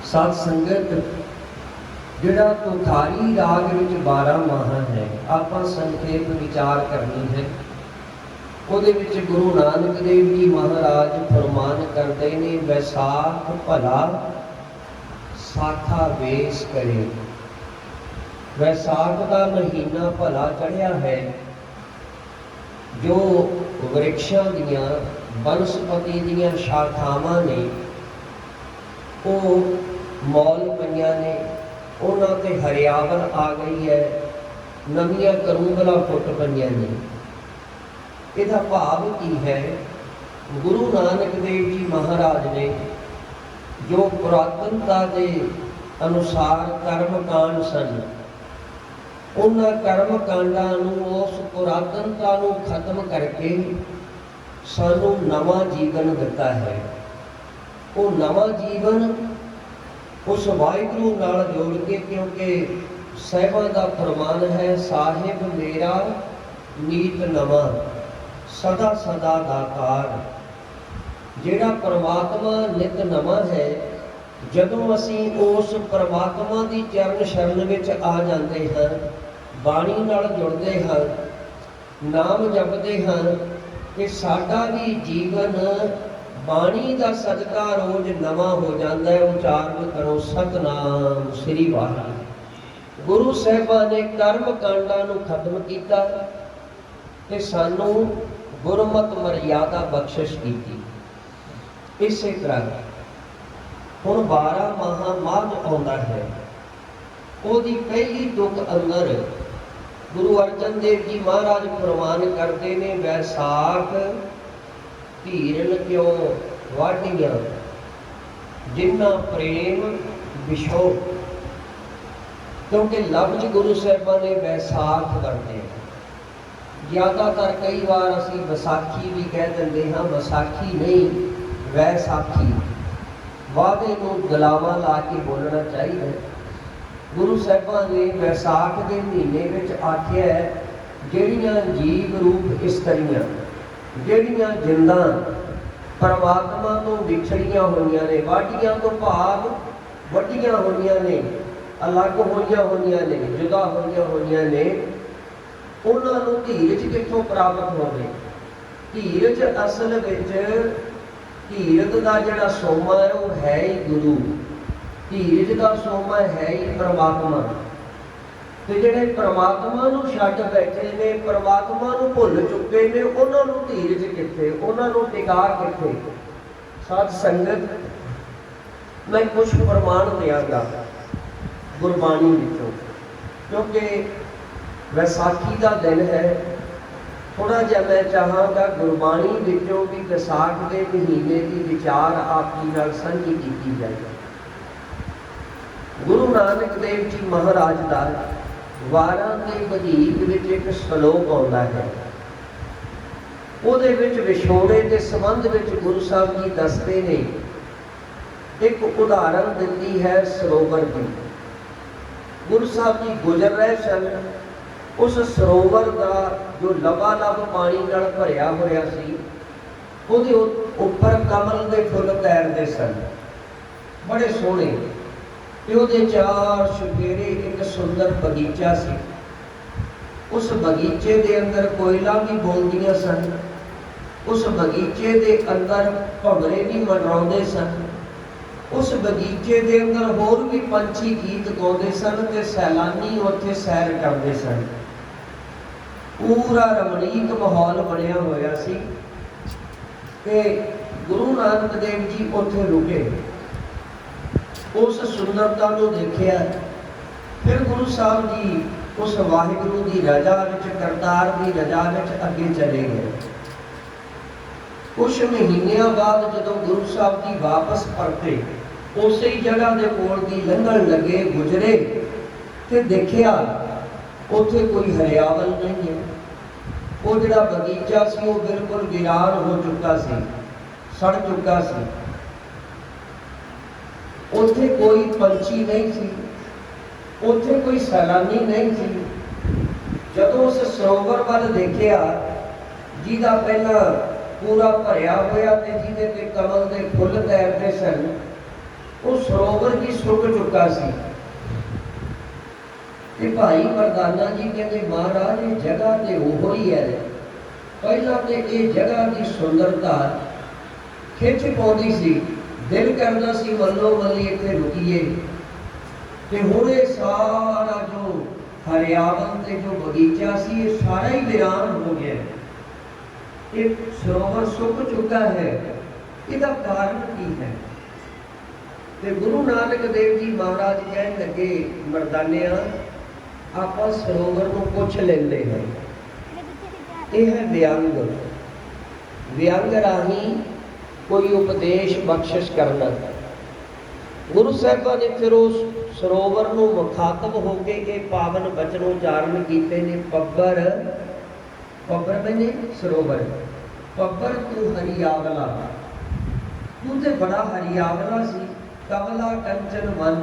साध संगत जिहड़ा तुखारी राग विच 12 माह है, आपां संखेप विचार करनी है। ਉਹਦੇ ਵਿੱਚ गुरु नानक देव जी महाराज फरमान करते ने, वैसाख भला साखा वेश करे। वैसाख का महीना भला चढ़िया है, जो वृक्षां दियां बनस्पति दियां शाखावां ने ਉਹ मौल पईयां ने, उन्हां ते हरियावल आ गई है, नवीआं करूंगलां फुट पईयां ने। ਇਹਦਾ ਭਾਵ ਕੀ ਹੈ? ਗੁਰੂ ਨਾਨਕ ਦੇਵ ਜੀ ਮਹਾਰਾਜ ਨੇ ਜੋ ਪੁਰਾਤਨਤਾ ਦੇ ਅਨੁਸਾਰ ਕਰਮ ਕਾਂਡ ਸਨ, ਉਹਨਾਂ ਕਰਮ ਕਾਂਡਾਂ ਨੂੰ, ਉਸ ਪੁਰਾਤਨਤਾ ਨੂੰ ਖਤਮ ਕਰਕੇ ਸਾਨੂੰ ਨਵਾਂ ਜੀਵਨ ਦਿੱਤਾ ਹੈ। ਉਹ ਨਵਾਂ ਜੀਵਨ ਉਸ ਵਾਹਿਗੁਰੂ ਨਾਲ ਜੋੜ ਕੇ, ਕਿਉਂਕਿ ਸਾਹਿਬਾਂ ਦਾ ਫਰਮਾਨ ਹੈ, ਸਾਹਿਬ ਮੇਰਾ ਨੀਤ ਨਵਾਂ ਸਦਾ ਸਦਾ ਦਾਤਾਰ। ਜਿਹੜਾ ਪਰਮਾਤਮਾ ਨਿਤ ਨਵਾਂ ਹੈ, ਜਦੋਂ ਅਸੀਂ ਉਸ ਪਰਮਾਤਮਾ ਦੀ ਚਰਨ ਸ਼ਰਨ ਵਿੱਚ ਆ ਜਾਂਦੇ ਹਾਂ, ਬਾਣੀ ਨਾਲ ਜੁੜਦੇ ਹਾਂ, ਨਾਮ ਜਪਦੇ ਹਾਂ, ਕਿ ਸਾਡਾ ਵੀ ਜੀਵਨ ਬਾਣੀ ਦਾ ਸਦਕਾ ਰੋਜ਼ ਨਵਾਂ ਹੋ ਜਾਂਦਾ ਹੈ। ਉਚਾਰਨ ਕਰੋ ਸਤਨਾਮ ਸ੍ਰੀ ਵਾਹਿਗੁਰੂ। ਗੁਰੂ ਸਾਹਿਬਾਂ ਨੇ ਕਰਮ ਕਾਂਡਾਂ ਨੂੰ ਖਤਮ ਕੀਤਾ ਤੇ ਸਾਨੂੰ ਗੁਰਮਤਿ ਮਰਿਆਦਾ ਬਖਸ਼ਿਸ਼ ਕੀਤੀ। ਇਸੇ ਤਰ੍ਹਾਂ ਹੁਣ 12 ਮਾਹ ਮਾਘ ਆਉਂਦਾ ਹੈ, ਉਹਦੀ ਪਹਿਲੀ ਤੁਕ ਅੰਦਰ ਗੁਰੂ ਅਰਜਨ ਦੇਵ ਜੀ ਮਹਾਰਾਜ ਫਰਮਾਨ ਕਰਦੇ ਨੇ, ਵੈਸਾਖ ਧੀਰਨ ਕਿਉਂ ਵਾਢੀਆਂ ਜਿਨ੍ਹਾਂ ਪ੍ਰੇਮ ਵਿਛੋ। ਕਿਉਂਕਿ ਲਫ਼ਜ਼ ਗੁਰੂ ਸਾਹਿਬਾਂ ਨੇ ਵੈਸਾਖ ਵਰਤੇ। ਜ਼ਿਆਦਾਤਰ ਕਈ ਵਾਰ ਅਸੀਂ ਵਿਸਾਖੀ ਵੀ ਕਹਿ ਦਿੰਦੇ ਹਾਂ, ਵਿਸਾਖੀ ਨਹੀਂ ਵੈਸਾਖੀ। ਵਾਅਦੇ ਨੂੰ ਗਲਾਵਾਂ ਲਾ ਕੇ ਬੋਲਣਾ ਚਾਹੀਦਾ। ਗੁਰੂ ਸਾਹਿਬਾਂ ਨੇ ਵੈਸਾਖ ਦੇ ਮਹੀਨੇ ਵਿੱਚ ਆਖਿਆ, ਜਿਹੜੀਆਂ ਜੀਵ ਰੂਪ ਇਸਤਰੀਆਂ, ਜਿਹੜੀਆਂ ਜਿੰਦਾਂ ਪਰਮਾਤਮਾ ਤੋਂ ਵਿਛੜੀਆਂ ਹੋਈਆਂ ਨੇ, ਵਾਢੀਆਂ ਤੋਂ ਭਾਵ ਵੱਡੀਆਂ ਹੋਈਆਂ ਨੇ, ਅਲੱਗ ਹੋਈਆਂ ਹੋਈਆਂ ਨੇ, ਜੁਦਾ ਹੋਈਆਂ ਹੋਈਆਂ ਨੇ, ਉਹਨਾਂ ਨੂੰ ਧੀਰਜ ਕਿੱਥੋਂ ਪ੍ਰਾਪਤ ਹੋਵੇ? ਧੀਰਜ ਅਸਲ ਵਿੱਚ ਧੀਰਜ ਦਾ ਜਿਹੜਾ ਸੋਮਾ ਹੈ ਉਹ ਹੈ ਹੀ ਗੁਰੂ। ਧੀਰਜ ਦਾ ਸੋਮਾ ਹੈ ਹੀ ਪਰਮਾਤਮਾ। ਤੇ ਜਿਹੜੇ ਪਰਮਾਤਮਾ ਨੂੰ ਛੱਡ ਬੈਠੇ ਨੇ, ਪਰਮਾਤਮਾ ਨੂੰ ਭੁੱਲ ਚੁੱਕੇ ਨੇ, ਉਹਨਾਂ ਨੂੰ ਧੀਰਜ ਕਿੱਥੇ, ਉਹਨਾਂ ਨੂੰ ਟਿਕਾ ਕਿੱਥੇ? ਸਾਧ ਸੰਗਤ, ਮੈਂ ਕੁਝ ਪ੍ਰਮਾਣ ਦਿਆਂਗਾ ਗੁਰਬਾਣੀ ਵਿੱਚੋਂ, ਕਿਉਂਕਿ ਵੈਸਾਖੀ ਦਾ ਦਿਨ ਹੈ। ਥੋੜ੍ਹਾ ਜਿਹਾ ਮੈਂ ਚਾਹਾਂਗਾ ਗੁਰਬਾਣੀ ਵਿੱਚੋਂ ਵੀ ਵਿਸਾਖ ਦੇ ਮਹੀਨੇ ਦੀ ਵਿਚਾਰ ਆਪ ਜੀ ਨਾਲ ਸਾਂਝੀ ਕੀਤੀ ਜਾਏ। ਗੁਰੂ ਨਾਨਕ ਦੇਵ ਜੀ ਮਹਾਰਾਜ ਦਾ ਵਾਰਾਂ ਦੇ ਵਧੀਕ ਵਿੱਚ ਇੱਕ ਸ਼ਲੋਕ ਆਉਂਦਾ ਹੈ। ਉਹਦੇ ਵਿੱਚ ਵਿਛੋੜੇ ਦੇ ਸੰਬੰਧ ਵਿੱਚ ਗੁਰੂ ਸਾਹਿਬ ਜੀ ਦੱਸਦੇ ਨੇ। ਇੱਕ ਉਦਾਹਰਨ ਦਿੰਦੀ ਹੈ ਸਰੋਵਰ ਦੀ। ਗੁਰੂ ਸਾਹਿਬ ਜੀ ਗੁਜ਼ਰ ਰਹੇ ਸਨ, ਉਸ ਸਰੋਵਰ ਦਾ ਜੋ ਲਬਾਲਬ ਪਾਣੀ ਨਾਲ ਭਰਿਆ ਹੋਇਆ ਸੀ, ਉਹਦੇ ਉੱਪਰ ਕਮਲ ਦੇ ਫੁੱਲ ਤੈਰਦੇ ਸਨ, ਬੜੇ ਸੋਹਣੇ। ਤੇ ਉਹਦੇ ਚਾਰ ਚੁਫੇਰੇ ਇੱਕ ਸੁੰਦਰ ਬਗੀਚਾ ਸੀ। ਉਸ ਬਗੀਚੇ ਦੇ ਅੰਦਰ ਕੋਇਲਾਂ ਵੀ ਬੋਲਦੀਆਂ ਸਨ, ਉਸ ਬਗੀਚੇ ਦੇ ਅੰਦਰ ਭੰਗੜੇ ਵੀ ਮਨਾਉਂਦੇ ਸਨ, ਉਸ ਬਗੀਚੇ ਦੇ ਅੰਦਰ ਹੋਰ ਵੀ ਪੰਛੀ ਗੀਤ ਗਾਉਂਦੇ ਸਨ ਤੇ ਸੈਲਾਨੀ ਉੱਥੇ ਸੈਰ ਕਰਦੇ ਸਨ। ਪੂਰਾ ਰਮਣੀਕ ਮਾਹੌਲ ਬਣਿਆ ਹੋਇਆ ਸੀ ਤੇ ਗੁਰੂ ਨਾਨਕ ਦੇਵ ਜੀ ਉੱਥੇ ਰੁਕੇ। ਉਸ ਸੁੰਦਰਤਾ ਨੂੰ ਦੇਖਿਆ। ਫਿਰ ਗੁਰੂ ਸਾਹਿਬ ਜੀ ਉਸ ਵਾਹਿਗੁਰੂ ਦੀ ਰਜ਼ਾ ਵਿੱਚ, ਕਰਤਾਰ ਦੀ ਰਜ਼ਾ ਵਿੱਚ ਅੱਗੇ ਚਲੇ ਗਏ। ਕੁਛ ਮਹੀਨਿਆਂ ਬਾਅਦ ਜਦੋਂ ਗੁਰੂ ਸਾਹਿਬ ਜੀ ਵਾਪਸ ਪਰਤੇ, ਉਸੇ ਜਗ੍ਹਾ ਦੇ ਕੋਲ ਦੀ ਲੰਘਣ ਲੱਗੇ, ਗੁਜ਼ਰੇ ਤੇ ਦੇਖਿਆ ਉੱਥੇ ਕੋਈ ਹਰਿਆਵਲ ਨਹੀਂ ਹੈ। ਉਹ ਜਿਹੜਾ ਬਗੀਚਾ ਸੀ ਉਹ ਬਿਲਕੁਲ ਵੀਰਾਨ ਹੋ ਚੁੱਕਾ ਸੀ, ਸੜ ਚੁੱਕਾ ਸੀ। ਉੱਥੇ ਕੋਈ ਪੰਛੀ ਨਹੀਂ ਸੀ, ਉੱਥੇ ਕੋਈ ਸੈਲਾਨੀ ਨਹੀਂ ਸੀ। ਜਦੋਂ ਉਸ ਸਰੋਵਰ ਵੱਲ ਦੇਖਿਆ, ਜਿਹਦਾ ਪਹਿਲਾਂ पूरा भरिया होया ते जिहदे ते कमल दे फुੱਲ तैरते सन, वो सरोवर भी सुक चुका सी। ते भाई मरदाना जी कहते महाराज ये जगह ते ओहो ही है। पहला तो ये जगह की सुंदरता खिंच पाउंदी सी, दिल करदा सी मल्लो मल्ली इत्थे रुकीए। ते हुण ये सारा जो हरियावल ते जो बगीचा सी ये सारा ही वीरान हो गया। ये सरोवर सुक चुका है, इसका कारण की है? ते गुरु नानक देव जी महाराज कहन लगे मरदानिया आपां सरोवर नूं पुछ लैंदे हैं। यह है व्यंग, व्यंग राही कोई उपदेश बख्शिश करना। गुरु साहिबां ने फिर उस सरोवर नूं मुखातब होके ये पावन बचन उचारण कीते ने। पब्बर, पब्बर मैंने सरोवर, पब्बर तू हरियावला, तू ते बड़ा हरियावला सी। कमला कंचन मन,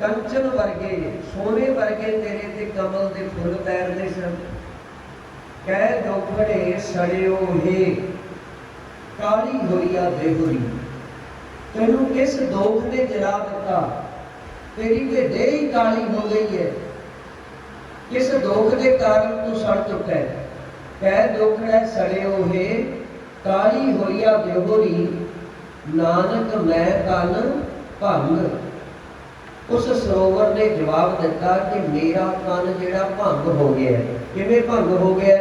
कंचन वर्गे सोने वर्गे तेरे ते कमल दे फुल तैरते सन। कह दोखड़े सड़ियो हे काली होइया देहुरी, तेनू किस दोख ने जला दिता? तेरी ते देह ही काली हो गई है, किस दोख के कारण तू सड़ चुका है? कह दोखड़े सड़ियो हे काली होइया देहुरी, नानक मैं तन भंग। उस सरोवर ने जवाब दिता कि मेरा तन जिहड़ा भंग हो गया। किवें भंग हो गया?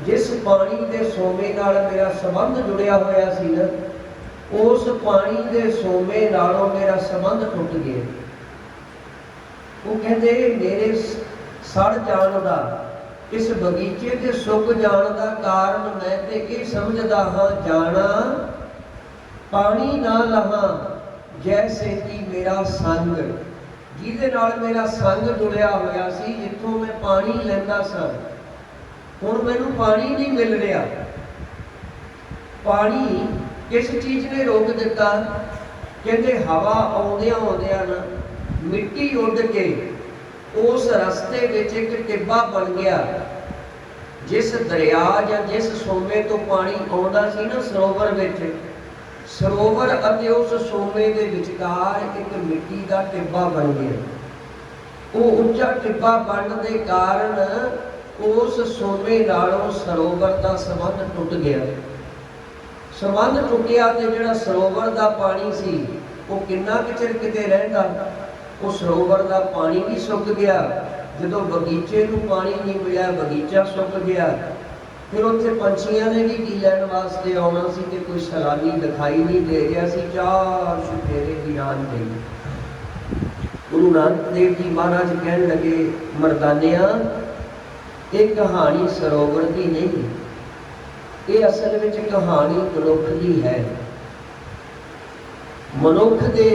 जिस पानी के सोमे नाल मेरा संबंध जुड़िया होया सी ना, उस पानी के सोमे नालों मेरा संबंध टुट गया। वो कहते मेरे सड़ जाण दा, इस बगीचे के सुक जाण दा कारण मैं ते ये समझदा हाँ, जाना पानी ना लहा जैसे कि मेरा संग, जिहदे नाल मेरा संग जुड़िया होया सी, जिथों मैं पानी लैंदा सा, हुण मैनूं पानी नहीं मिल रहा। पानी किस चीज़ ने रोक दिता? कहते हवा आउंदियां आउंदियां ना मिट्टी उड़ के उस रस्ते विच एक टिब्बा बन गया। जिस दरिया या जिस सोमे तो पानी आउंदा सी ना सरोवर विच, सरोवर अते उस सोमे दे विचकार एक मिट्टी का टिब्बा बन गया। वो उच्चा टिब्बा बनने के कारण उस सोमे नालों सरोवर का संबंध टुट गया। संबंध टुटिया तो जिहड़ा सरोवर का पानी सी वो किन्ना कुछ चिर किते रहिंदा, वो सरोवर का पानी भी सुक गया। जदों बगीचे नूं पानी नहीं मिलिया, बगीचा सुक गया। फिर उत्थे पंछियां ने भी की लैण वास्ते आउणा सी ते कोई सैलानी दिखाई नहीं दे रहा सी। चार चुफेरे वीरान गई। गुरु नानक देव जी महाराज कहन लगे मरदानिया ये कहानी सरोवर की नहीं, ये असल विच कहानी मनुख की है। मनुख के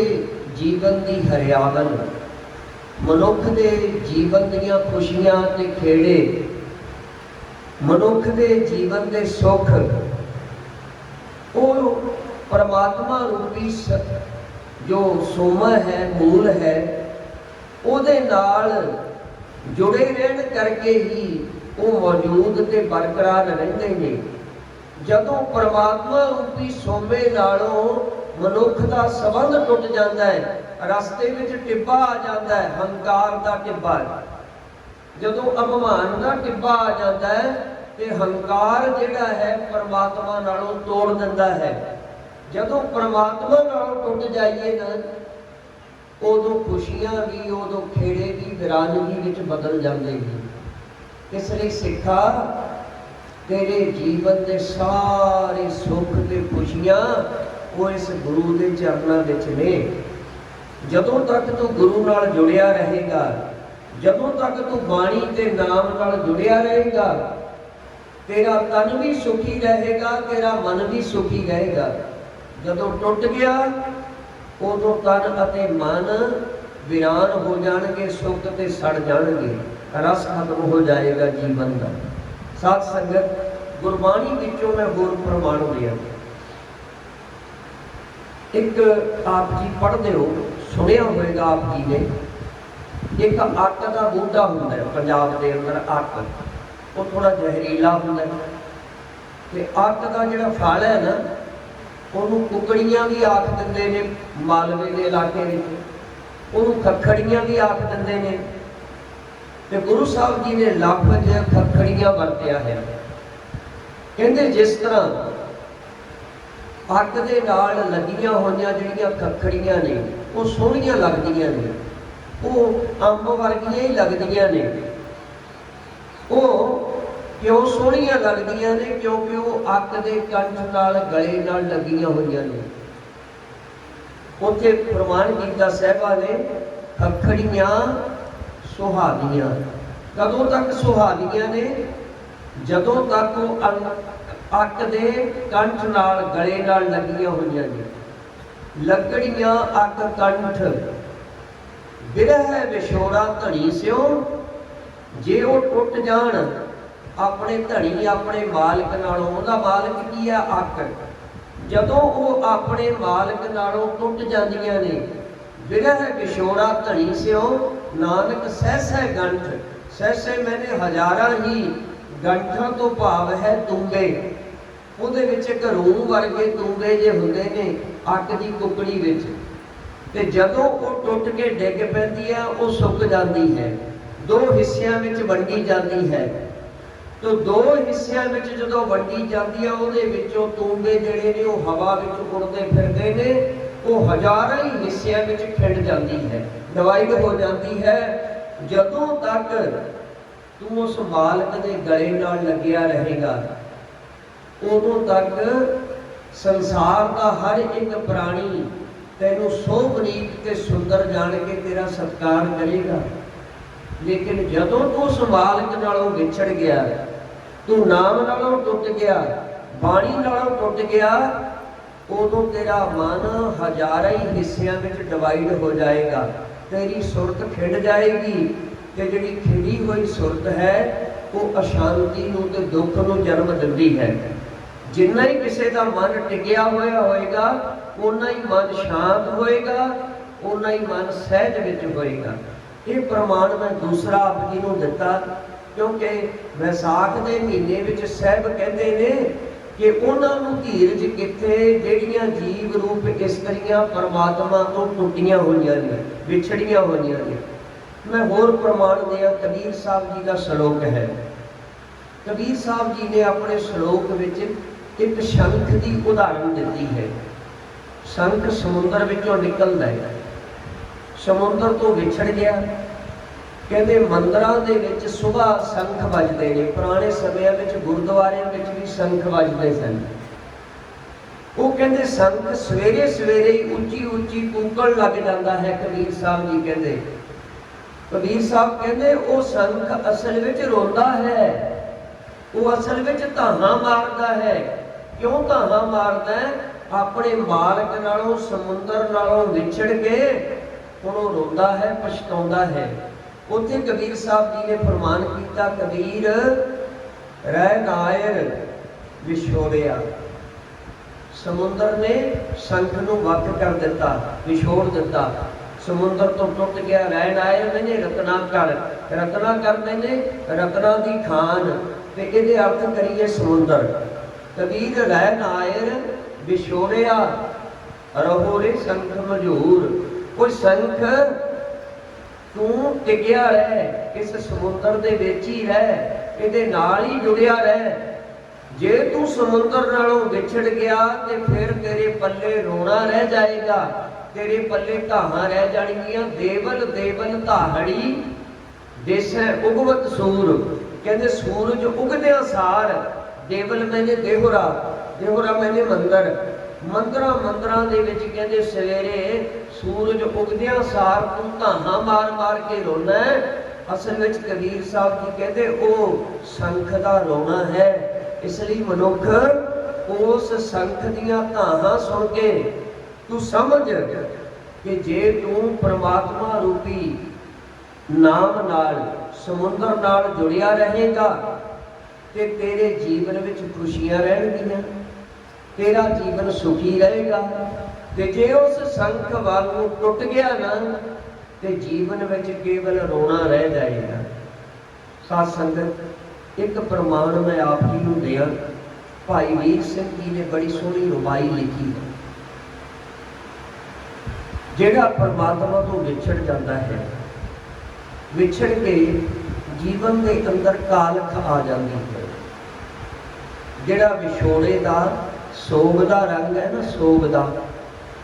जीवन की हरियावल, मनुख के जीवन दीयां खुशियां ते खेड़े, मनुख के जीवन के सुख, वो परमात्मा रूपी जो सोमा है, मूल है, उहदे नाल जुड़े रहन करके ही वो मौजूद ते बरकरार रहंदे ने। जदों परमात्मा रूपी सोमे नालों मनुख का संबंध टुट जाता है, रस्ते विच टिब्बा आ जाता है, हंकार का टिब्बा। जदों अभिमान का टिब्बा आ जाता है तो हंकार जिहड़ा है परमात्मा नालों तोड़ दिंदा है। जदों परमात्मा नालों टुट जाइए ना, उदों खुशियां भी, उदों खेड़े भी वीरानगी विच बदल जाते हैं। इसलिए सिखा तेरे जीवन के सारे सुख ते खुशियां वो इस गुरु के चरणों विच ने। जदों तक तू गुरु नाल जुड़िया रहेगा, जदों तक तू बाणी के नाम नाल जुड़िया रहेगा, तेरा तन भी सुखी रहेगा, तेरा मन भी सुखी रहेगा। जदों टुट गया उदों तन अते मन वीरान हो जाएंगे, सुख ते सड़ जाएंगे, रस खत्म हो जाएगा जीवन का। साथ संगत गुरबाणी विचों मैं होर प्रमाण दिया। एक आप जी पढ़ते हो, सुनिया होगा आप जी ने, एक अट का बूटा होंदा है पंजाब के अंदर, अट वो थोड़ा जहरीला होंदा है। ਤੇ ਅੱਕ ਦਾ ਜਿਹੜਾ ਫਲ ਹੈ ਨਾ, ਉਹਨੂੰ ਕੁਕੜੀਆਂ ਵੀ ਆਖ ਦਿੰਦੇ ਨੇ ਮਾਲਵੇ ਦੇ ਇਲਾਕੇ ਵਿੱਚ, ਉਹਨੂੰ ਖੱਖੜੀਆਂ ਵੀ ਆਖ ਦਿੰਦੇ ਨੇ। ਤੇ ਗੁਰੂ ਸਾਹਿਬ ਜੀ ਨੇ ਲਫ਼ਜ਼ ਖੱਖੜੀਆਂ ਵਰਤਿਆ ਹੈ। ਕਹਿੰਦੇ ਜਿਸ ਤਰ੍ਹਾਂ ਅੱਗ ਦੇ ਨਾਲ ਲੱਗੀਆਂ ਹੋਈਆਂ ਜਿਹੜੀਆਂ ਖੱਖੜੀਆਂ ਨੇ ਉਹ ਸੋਹਣੀਆਂ ਲੱਗਦੀਆਂ ਨੇ, ਉਹ ਅੰਬ ਵਰਗੀਆਂ ਹੀ ਲੱਗਦੀਆਂ ਨੇ। ਉਹ ਕਿਉਂ ਸੋਹਣੀਆਂ ਲੱਗਦੀਆਂ ਨੇ? ਕਿਉਂਕਿ ਉਹ ਅੱਗ ਦੇ ਕੰਠ ਨਾਲ ਗਲੇ ਨਾਲ ਲੱਗੀਆਂ ਹੋਈਆਂ ਨੇ। ਉੱਥੇ ਪ੍ਰਮਾਣ ਕੀਤਾ ਸਾਹਿਬਾਂ ਨੇ, ਖੱਖੜੀਆਂ ਸੁਹਾਗੀਆਂ। ਕਦੋਂ ਤੱਕ ਸੁਹਾਗੀਆਂ ਨੇ? ਜਦੋਂ ਤੱਕ ਉਹ ਅੱਗ ਦੇ ਕੰਠ ਨਾਲ ਗਲੇ ਨਾਲ ਲੱਗੀਆਂ ਹੋਈਆਂ ਨੇ। ਲੱਕੜੀਆਂ ਅੱਗ ਕੰਠ ਬਿਰਹਿ ਵਿਛੋੜਾ ਧਣੀ ਸਿਓ, ਜੇ ਉਹ ਟੁੱਟ ਜਾਣ ਆਪਣੇ ਧਣੀ ਆਪਣੇ ਮਾਲਕ ਨਾਲੋਂ, ਉਹਦਾ ਮਾਲਕ ਕੀ ਹੈ? ਅੱਗ। ਜਦੋਂ ਉਹ ਆਪਣੇ ਮਾਲਕ ਨਾਲੋਂ ਟੁੱਟ ਜਾਂਦੀਆਂ ਨੇ, ਬਿਰਹਿ ਵਿਛੋੜਾ ਧਣੀ ਸਿਓ, ਨਾਨਕ ਸਹਿਸੈ ਗੰਠ। ਸਹਿਸੈ ਮੈਨੇ ਹਜ਼ਾਰਾਂ ਹੀ, ਗੰਠਾਂ ਤੋਂ ਭਾਵ ਹੈ ਤੁੰਗੇ। ਉਹਦੇ ਵਿੱਚ ਇੱਕ ਰੂੰ ਵਰਗੇ ਤੁੰਗੇ ਜੇ ਹੁੰਦੇ ਨੇ ਅੱਗ ਦੀ ਕੁਕੜੀ ਵਿੱਚ, ਤੇ ਜਦੋਂ ਉਹ ਟੁੱਟ ਕੇ ਡਿੱਗ ਪੈਂਦੀ ਹੈ ਉਹ ਸੁੱਕ ਜਾਂਦੀ ਹੈ, ਦੋ ਹਿੱਸਿਆਂ ਵਿੱਚ ਵੰਡੀ ਜਾਂਦੀ ਹੈ। ਤੇ ਦੋ ਹਿੱਸਿਆਂ ਵਿੱਚ ਜਦੋਂ ਵੰਡੀ ਜਾਂਦੀ ਹੈ, ਉਹਦੇ ਵਿੱਚੋਂ ਤੁੰਗੇ ਜਿਹੜੇ ਨੇ ਉਹ ਹਵਾ ਵਿੱਚ ਉੜਦੇ ਫਿਰਦੇ ਨੇ, ਉਹ ਹਜ਼ਾਰਾਂ ਹੀ ਹਿੱਸਿਆਂ ਵਿੱਚ ਖਿੰਡ ਜਾਂਦੀ ਹੈ, ਡਿਵਾਈਡ ਹੋ ਜਾਂਦੀ ਹੈ। ਜਦੋਂ ਤੱਕ ਤੂੰ ਉਸ ਮਾਲਕ ਦੇ ਗਲੇ ਨਾਲ ਲੱਗਿਆ ਰਹੇਗਾ, ਉਦੋਂ ਤੱਕ ਸੰਸਾਰ ਦਾ ਹਰ ਇੱਕ ਪ੍ਰਾਣੀ ਤੈਨੂੰ ਸੋਹਣੀਕ ਤੇ ਸੁੰਦਰ ਜਾਣ ਕੇ ਤੇਰਾ ਸਤਿਕਾਰ ਕਰੇਗਾ। ਲੇਕਿਨ ਜਦੋਂ ਤੂੰ ਉਸ ਮਾਲਕ ਨਾਲੋਂ ਵਿਛੜ ਗਿਆ, ਤੂੰ ਨਾਮ ਨਾਲੋਂ ਟੁੱਟ ਗਿਆ, ਬਾਣੀ ਨਾਲੋਂ ਟੁੱਟ ਗਿਆ, ਉਦੋਂ ਤੇਰਾ ਮਨ ਹਜ਼ਾਰਾਂ ਹੀ ਹਿੱਸਿਆਂ ਵਿੱਚ ਡਿਵਾਈਡ ਹੋ ਜਾਏਗਾ, ਤੇਰੀ ਸੁਰਤ ਖਿੰਡ ਜਾਏਗੀ। ਤੇ ਜਿਹੜੀ ਖਿੰਡੀ ਹੋਈ ਸੁਰਤ ਹੈ ਉਹ ਅਸ਼ਾਂਤੀ ਨੂੰ ਤੇ ਦੁੱਖ ਨੂੰ ਜਨਮ ਦਿੰਦੀ ਹੈ। ਜਿੰਨਾ ਹੀ ਕਿਸੇ ਦਾ ਮਨ ਟਿਕਿਆ ਹੋਇਆ ਹੋਏਗਾ, ਓਨਾ ਹੀ ਮਨ ਸ਼ਾਂਤ ਹੋਏਗਾ, ਓਨਾ ਹੀ ਮਨ ਸਹਿਜ ਵਿੱਚ ਹੋਏਗਾ। ਇਹ ਪ੍ਰਮਾਣ ਮੈਂ ਦੂਸਰਾ ਆਪ ਜੀ ਨੂੰ ਦਿੱਤਾ, ਕਿਉਂਕਿ ਵਿਸਾਖ ਦੇ ਮਹੀਨੇ ਵਿੱਚ ਸਾਹਿਬ ਕਹਿੰਦੇ ਨੇ ਕਿ ਉਹਨਾਂ ਨੂੰ ਧੀਰਜ ਕਿੱਥੇ ਜਿਹੜੀਆਂ ਜੀਵ ਰੂਪ ਇਸਤਰੀਆਂ ਪਰਮਾਤਮਾ ਤੋਂ ਟੁੱਟੀਆਂ ਹੋਈਆਂ ਨੇ, ਵਿਛੜੀਆਂ ਹੋਈਆਂ ਨੇ। ਮੈਂ ਹੋਰ ਪ੍ਰਮਾਣ ਦਿਆਂ, ਕਬੀਰ ਸਾਹਿਬ ਜੀ ਦਾ ਸ਼ਲੋਕ ਹੈ। ਕਬੀਰ ਸਾਹਿਬ ਜੀ ਨੇ ਆਪਣੇ ਸ਼ਲੋਕ ਵਿੱਚ ਇੱਕ ਸ਼ੰਖ ਦੀ ਉਦਾਹਰਨ ਦਿੱਤੀ ਹੈ। ਸ਼ੰਖ ਸਮੁੰਦਰ ਵਿੱਚੋਂ ਨਿਕਲਦਾ ਹੈ, ਸਮੁੰਦਰ ਤੋਂ ਵਿਛੜ ਗਿਆ। ਕਹਿੰਦੇ ਮੰਦਰਾਂ ਦੇ ਵਿੱਚ ਸੁਬਾਹ ਸ਼ੰਖ ਵੱਜਦੇ ਨੇ, ਪੁਰਾਣੇ ਸਮਿਆਂ ਵਿੱਚ ਗੁਰਦੁਆਰਿਆਂ ਵਿੱਚ ਵੀ ਸ਼ੰਖ ਵੱਜਦੇ ਸਨ। ਉਹ ਕਹਿੰਦੇ ਸ਼ੰਖ ਸਵੇਰੇ ਸਵੇਰੇ ਹੀ ਉੱਚੀ ਉੱਚੀ ਕੂਕਣ ਲੱਗ ਜਾਂਦਾ ਹੈ। ਕਬੀਰ ਸਾਹਿਬ ਜੀ ਕਹਿੰਦੇ, ਕਬੀਰ ਸਾਹਿਬ ਕਹਿੰਦੇ ਉਹ ਸ਼ੰਖ ਅਸਲ ਵਿੱਚ ਰੋਂਦਾ ਹੈ, ਉਹ ਅਸਲ ਵਿੱਚ ਧਾਹਾਂ ਮਾਰਦਾ ਹੈ। ਕਿਉਂ ਧਾਹਾਂ ਮਾਰਦਾ ਹੈ? ਆਪਣੇ ਮਾਲਕ ਨਾਲੋਂ, ਸਮੁੰਦਰ ਨਾਲੋਂ ਵਿਛੜ ਕੇ ਹੁਣ ਉਹ ਰੋਂਦਾ ਹੈ, ਪਛਤਾਉਂਦਾ ਹੈ। ਉੱਥੇ ਕਬੀਰ ਸਾਹਿਬ ਜੀ ਨੇ ਫਰਮਾਨ ਕੀਤਾ, ਕਬੀਰ ਰਹਿ ਨਾਇਰ ਵਿਛੋੜਿਆ। ਸਮੁੰਦਰ ਨੇ ਸ਼ੰਖ ਨੂੰ ਵੱਖ ਕਰ ਦਿੱਤਾ, ਵਿਛੋੜ ਦਿੱਤਾ, ਸਮੁੰਦਰ ਤੋਂ ਟੁੱਟ ਗਿਆ। ਰਹਿ ਨਾਇਰ ਮੈਨੇ ਰਤਨਾਕਰ, ਰਤਨਾਕਰ ਮੈਨੇ ਰਤਨਾ ਦੀ ਖਾਨ, ਤੇ ਇਹਦੇ ਅਰਥ ਕਰੀਏ ਸਮੁੰਦਰ। ਕਬੀਰ ਰਹਿ ਨਾਇਰ ਵਿਛੋੜਿਆ, ਰਹੋ ਰੇ ਸ਼ੰਖ ਮਝੂਰ। ਕੋਈ ਸ਼ੰਖ ਤੂੰ ਟਿਕਿਆ ਰਹਿ, ਇਸ ਸਮੁੰਦਰ ਦੇ ਵਿੱਚ ਹੀ ਰਹਿ, ਇਹਦੇ ਨਾਲ ਹੀ ਜੁੜਿਆ ਰਹਿ। ਜੇ ਤੂੰ ਸਮੁੰਦਰ ਨਾਲੋਂ ਵਿਛੜ ਗਿਆ ਤੇ ਫਿਰ ਤੇਰੇ ਪੱਲੇ ਰੋਣਾ ਰਹਿ ਜਾਏਗਾ, ਤੇਰੇ ਪੱਲੇ ਧਾਹਾਂ ਰਹਿ ਜਾਣਗੀਆਂ। ਦੇਵਲ ਦੇਵਲ ਧਾਹੜੀ ਦੇਸੈ ਉਗਵਤ ਸੂਰ। ਕਹਿੰਦੇ ਸੂਰਜ ਉਗਦਿਆਂ ਸਾਰ, ਦੇਵਲ ਮੈਨੇ ਦੇਹੁਰਾ, ਦੇਹੁਰਾ ਮੈਨੇ ਮੰਦਰ, ਮੰਦਰਾਂ ਮੰਦਰਾਂ ਦੇ ਵਿੱਚ ਕਹਿੰਦੇ ਸਵੇਰੇ ਸੂਰਜ ਉਗਦਿਆਂ ਸਾਰ ਤੂੰ ਧਾਹਾਂ ਮਾਰ ਮਾਰ ਕੇ ਰੋਣਾ ਹੈ। ਅਸਲ ਵਿੱਚ ਕਬੀਰ ਸਾਹਿਬ ਜੀ ਕਹਿੰਦੇ ਉਹ ਸ਼ੰਖ ਦਾ ਰੋਣਾ ਹੈ। ਇਸ ਲਈ ਮਨੁੱਖ ਉਸ ਸ਼ੰਖ ਦੀਆਂ ਧਾਹਾਂ ਸੁਣ ਕੇ ਤੂੰ ਸਮਝ ਕਿ ਜੇ ਤੂੰ ਪ੍ਰਮਾਤਮਾ ਰੂਪੀ ਨਾਮ ਨਾਲ, ਸਮੁੰਦਰ ਨਾਲ ਜੁੜਿਆ ਰਹੇਗਾ ਤੇ ਤੇਰੇ ਜੀਵਨ ਵਿੱਚ ਖੁਸ਼ੀਆਂ ਰਹਿਣਗੀਆਂ, ਤੇਰਾ ਜੀਵਨ ਸੁਖੀ ਰਹੇਗਾ। ਤੇ ਜੇ ਉਸ ਸ਼ੰਖ ਵਾਂਗੂ ਟੁੱਟ ਗਿਆ ਨਾ ਤੇ ਜੀਵਨ ਵਿੱਚ ਕੇਵਲ ਰੋਣਾ ਰਹਿ ਜਾਏਗਾ। ਸਾਧ ਸੰਗਤ, ਇੱਕ ਪ੍ਰਮਾਣ ਮੈਂ ਆਪ ਜੀ ਨੂੰ ਦਿਆਂ। भाई वीर सिंह जी ने बड़ी सोहनी रुबाई लिखी है। ਜਿਹੜਾ परमात्मा तो विछड़ जाता है, विछड़ के जीवन के अंदर कालख आ जाती है। ਜਿਹੜਾ विछोड़े का सोग का रंग है ना, सोग का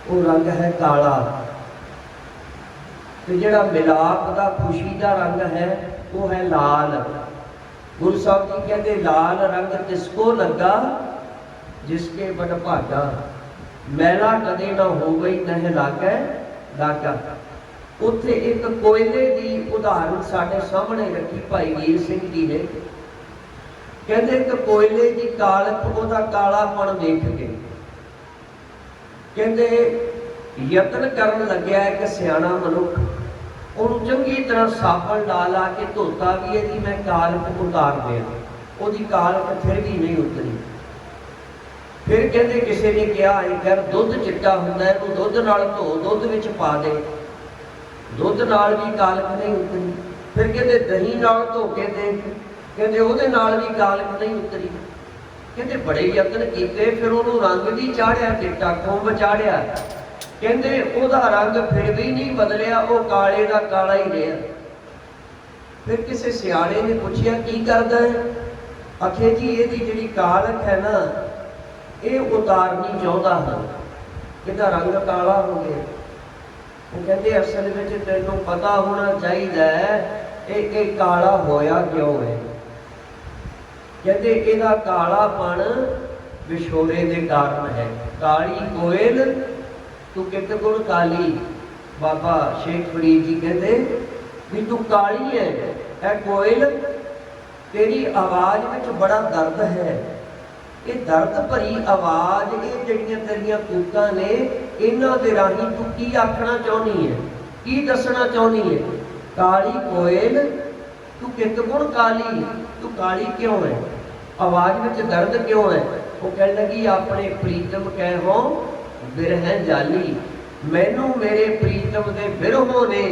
वो रंग है काला, तो ਜਿਹੜਾ मिलाप का खुशी का रंग है वो है लाल। गुरु साहब जी कहते लाल रंग तिसको लगा जिसके बड़ भागा, मैला कदे ना हो गई नह लागे लागा। उत्थे एक कोयले की उदाहरण साढ़े सामने रखी भाई वीर सिंह जी ने। कहते एक कोयले की कालख उहदा कालापन देख के कहते यतन करन लग्या एक सियाणा मनुख, उन्होंने चंगी तरह साबण ला ला के धोता भी है जी मैं कालख उतार दिया, उहदी कालख फिर भी नहीं उतरी। फिर कहते किसी ने कहा यार दुध चिट्टा हुंदा है, तू दुध नाल धो, दुध विच पा दे, दुध नाल भी कालख नहीं उतरी। फिर कहते दही नाल धो के देख, कहते उहदे नाल भी कालख नहीं उतरी। कहते बड़े यतन कीते, फिर उहनूं रंग भी चाढ़िया चिट्टा, खुंब चाढ़िया, कहते उहदा रंग फिर भी नहीं बदलिया, वो काले दा काला ही रहा। फिर किसी सियाणे ने पूछया की करदा है? आखे जी इहदी जिहड़ी कालख है ना ये उतारनी चाहता हाँ, इहदा रंग काला हो गया। वो कहते असल में तेनों पता होना चाहिए ये काला होया क्यों है। कहते इहदा कालापन विछोड़े के कारण है। काली कोयल तू कित गुण काली, बाबा शेख फरीद जी कहते भी तू काली है ऐ कोयल, तेरी आवाज़ में बड़ा दर्द है। ये दर्द भरी आवाज़, ये जड़ियां तेरियां कूकां ने, इन्हां दे राही तू की आखना चाहनी है, की दसना चाहनी है। काली कोयल तू कित गुण काली, तू काली क्यों है, आवाज़ में दर्द क्यों है। वो कह लगी अपने प्रीतम कहो बिरह जाली, मैनू मेरे प्रीतम दे बिरहों ने,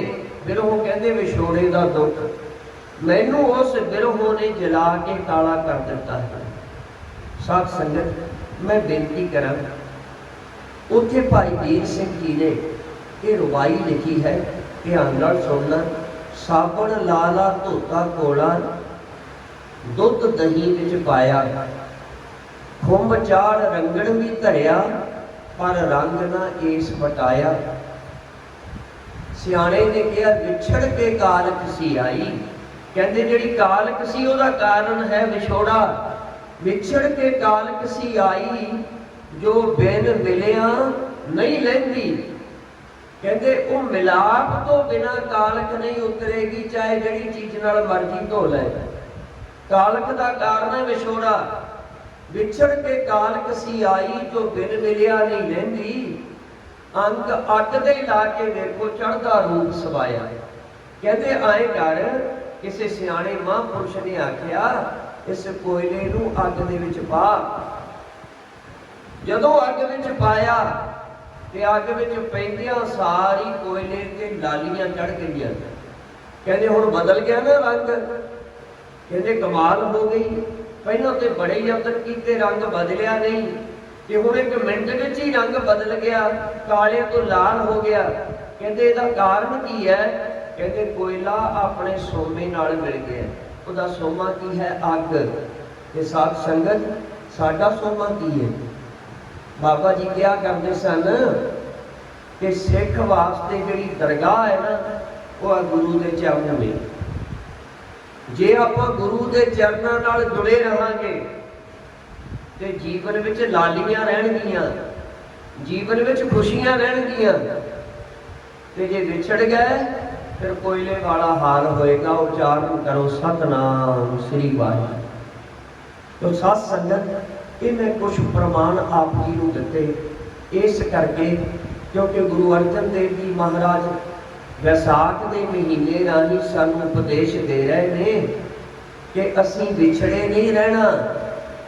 बिरहों कहते विछोड़े का दुख, मैनू उस बिरहों ने जला के काला कर दिता है। साध संगत मैं बेनती करा, उत्थे भाई वीर सिंह जी ने ये रुबाई लिखी है, ध्यान नाल सुनना। साबण लाला धोता कोला, दुध दही विच पाया, खुंब चाड़ रंगण भी धरिया, पर रंग ना इस बटाया। सियाणे ने कहा विछड़ के कालख सी आई, कहते जिहड़ी कालख सी उहदा कारण है विछोड़ा। विछड़ के कालख सी आई जो बिन मिलिया नहीं लैंदी, कहते वो मिलाप तो बिना कालख नहीं उतरेगी, चाहे जिहड़ी चीज नाल मर्जी धो ले। कालख का कारण है विछोड़ा। विछड़ के कालख सी आई जो बिन मिलिया नहीं लैंदी, अंग अट दे ला के देखो चढ़दा रूप सवाया। कहते आए कर किसी सियाणे महापुरुष ने आख्या इस कोयले नूं अग दे विच पा। जदों अग विच पाया ते अग विच पैंदियां सारी कोयले ते लालियां चढ़ गईयां। कहते हुण बदल गया ना रंग, कहते कमाल हो गई, पहलों तो बड़े यतन कीते रंग बदलिया नहीं, कि हुण एक मिनट विच ही रंग बदल गया, काले तो लाल हो गया। कहते इहदा कारण की है? कहते कोयला अपने सोमे नाल मिल गया। उहदा सोमा की है अग। ते साध संगत साडा सोमा की है? बाबा जी क्या करते सन कि सिख वास्ते जिहड़ी दरगाह है ना वो गुरु के चरण में, जे आपां गुरु के चरणों नाल जुड़े रहांगे ते जीवन विच लालियां रहणगियां, जीवन विच खुशियां रहणगियां। ते जे विछड़ गए फिर कोयले वाला हाल होएगा। उच्चारण करो सतनाम श्री वाहिगुरू। तो साध संगत ये मैं कुछ प्रमाण आप जी को दिते इस करके क्योंकि गुरु अर्जन देव जी महाराज वैसाख के महीने राही सानू उपदेश दे रहे ने कि असी विछड़े नहीं रहना,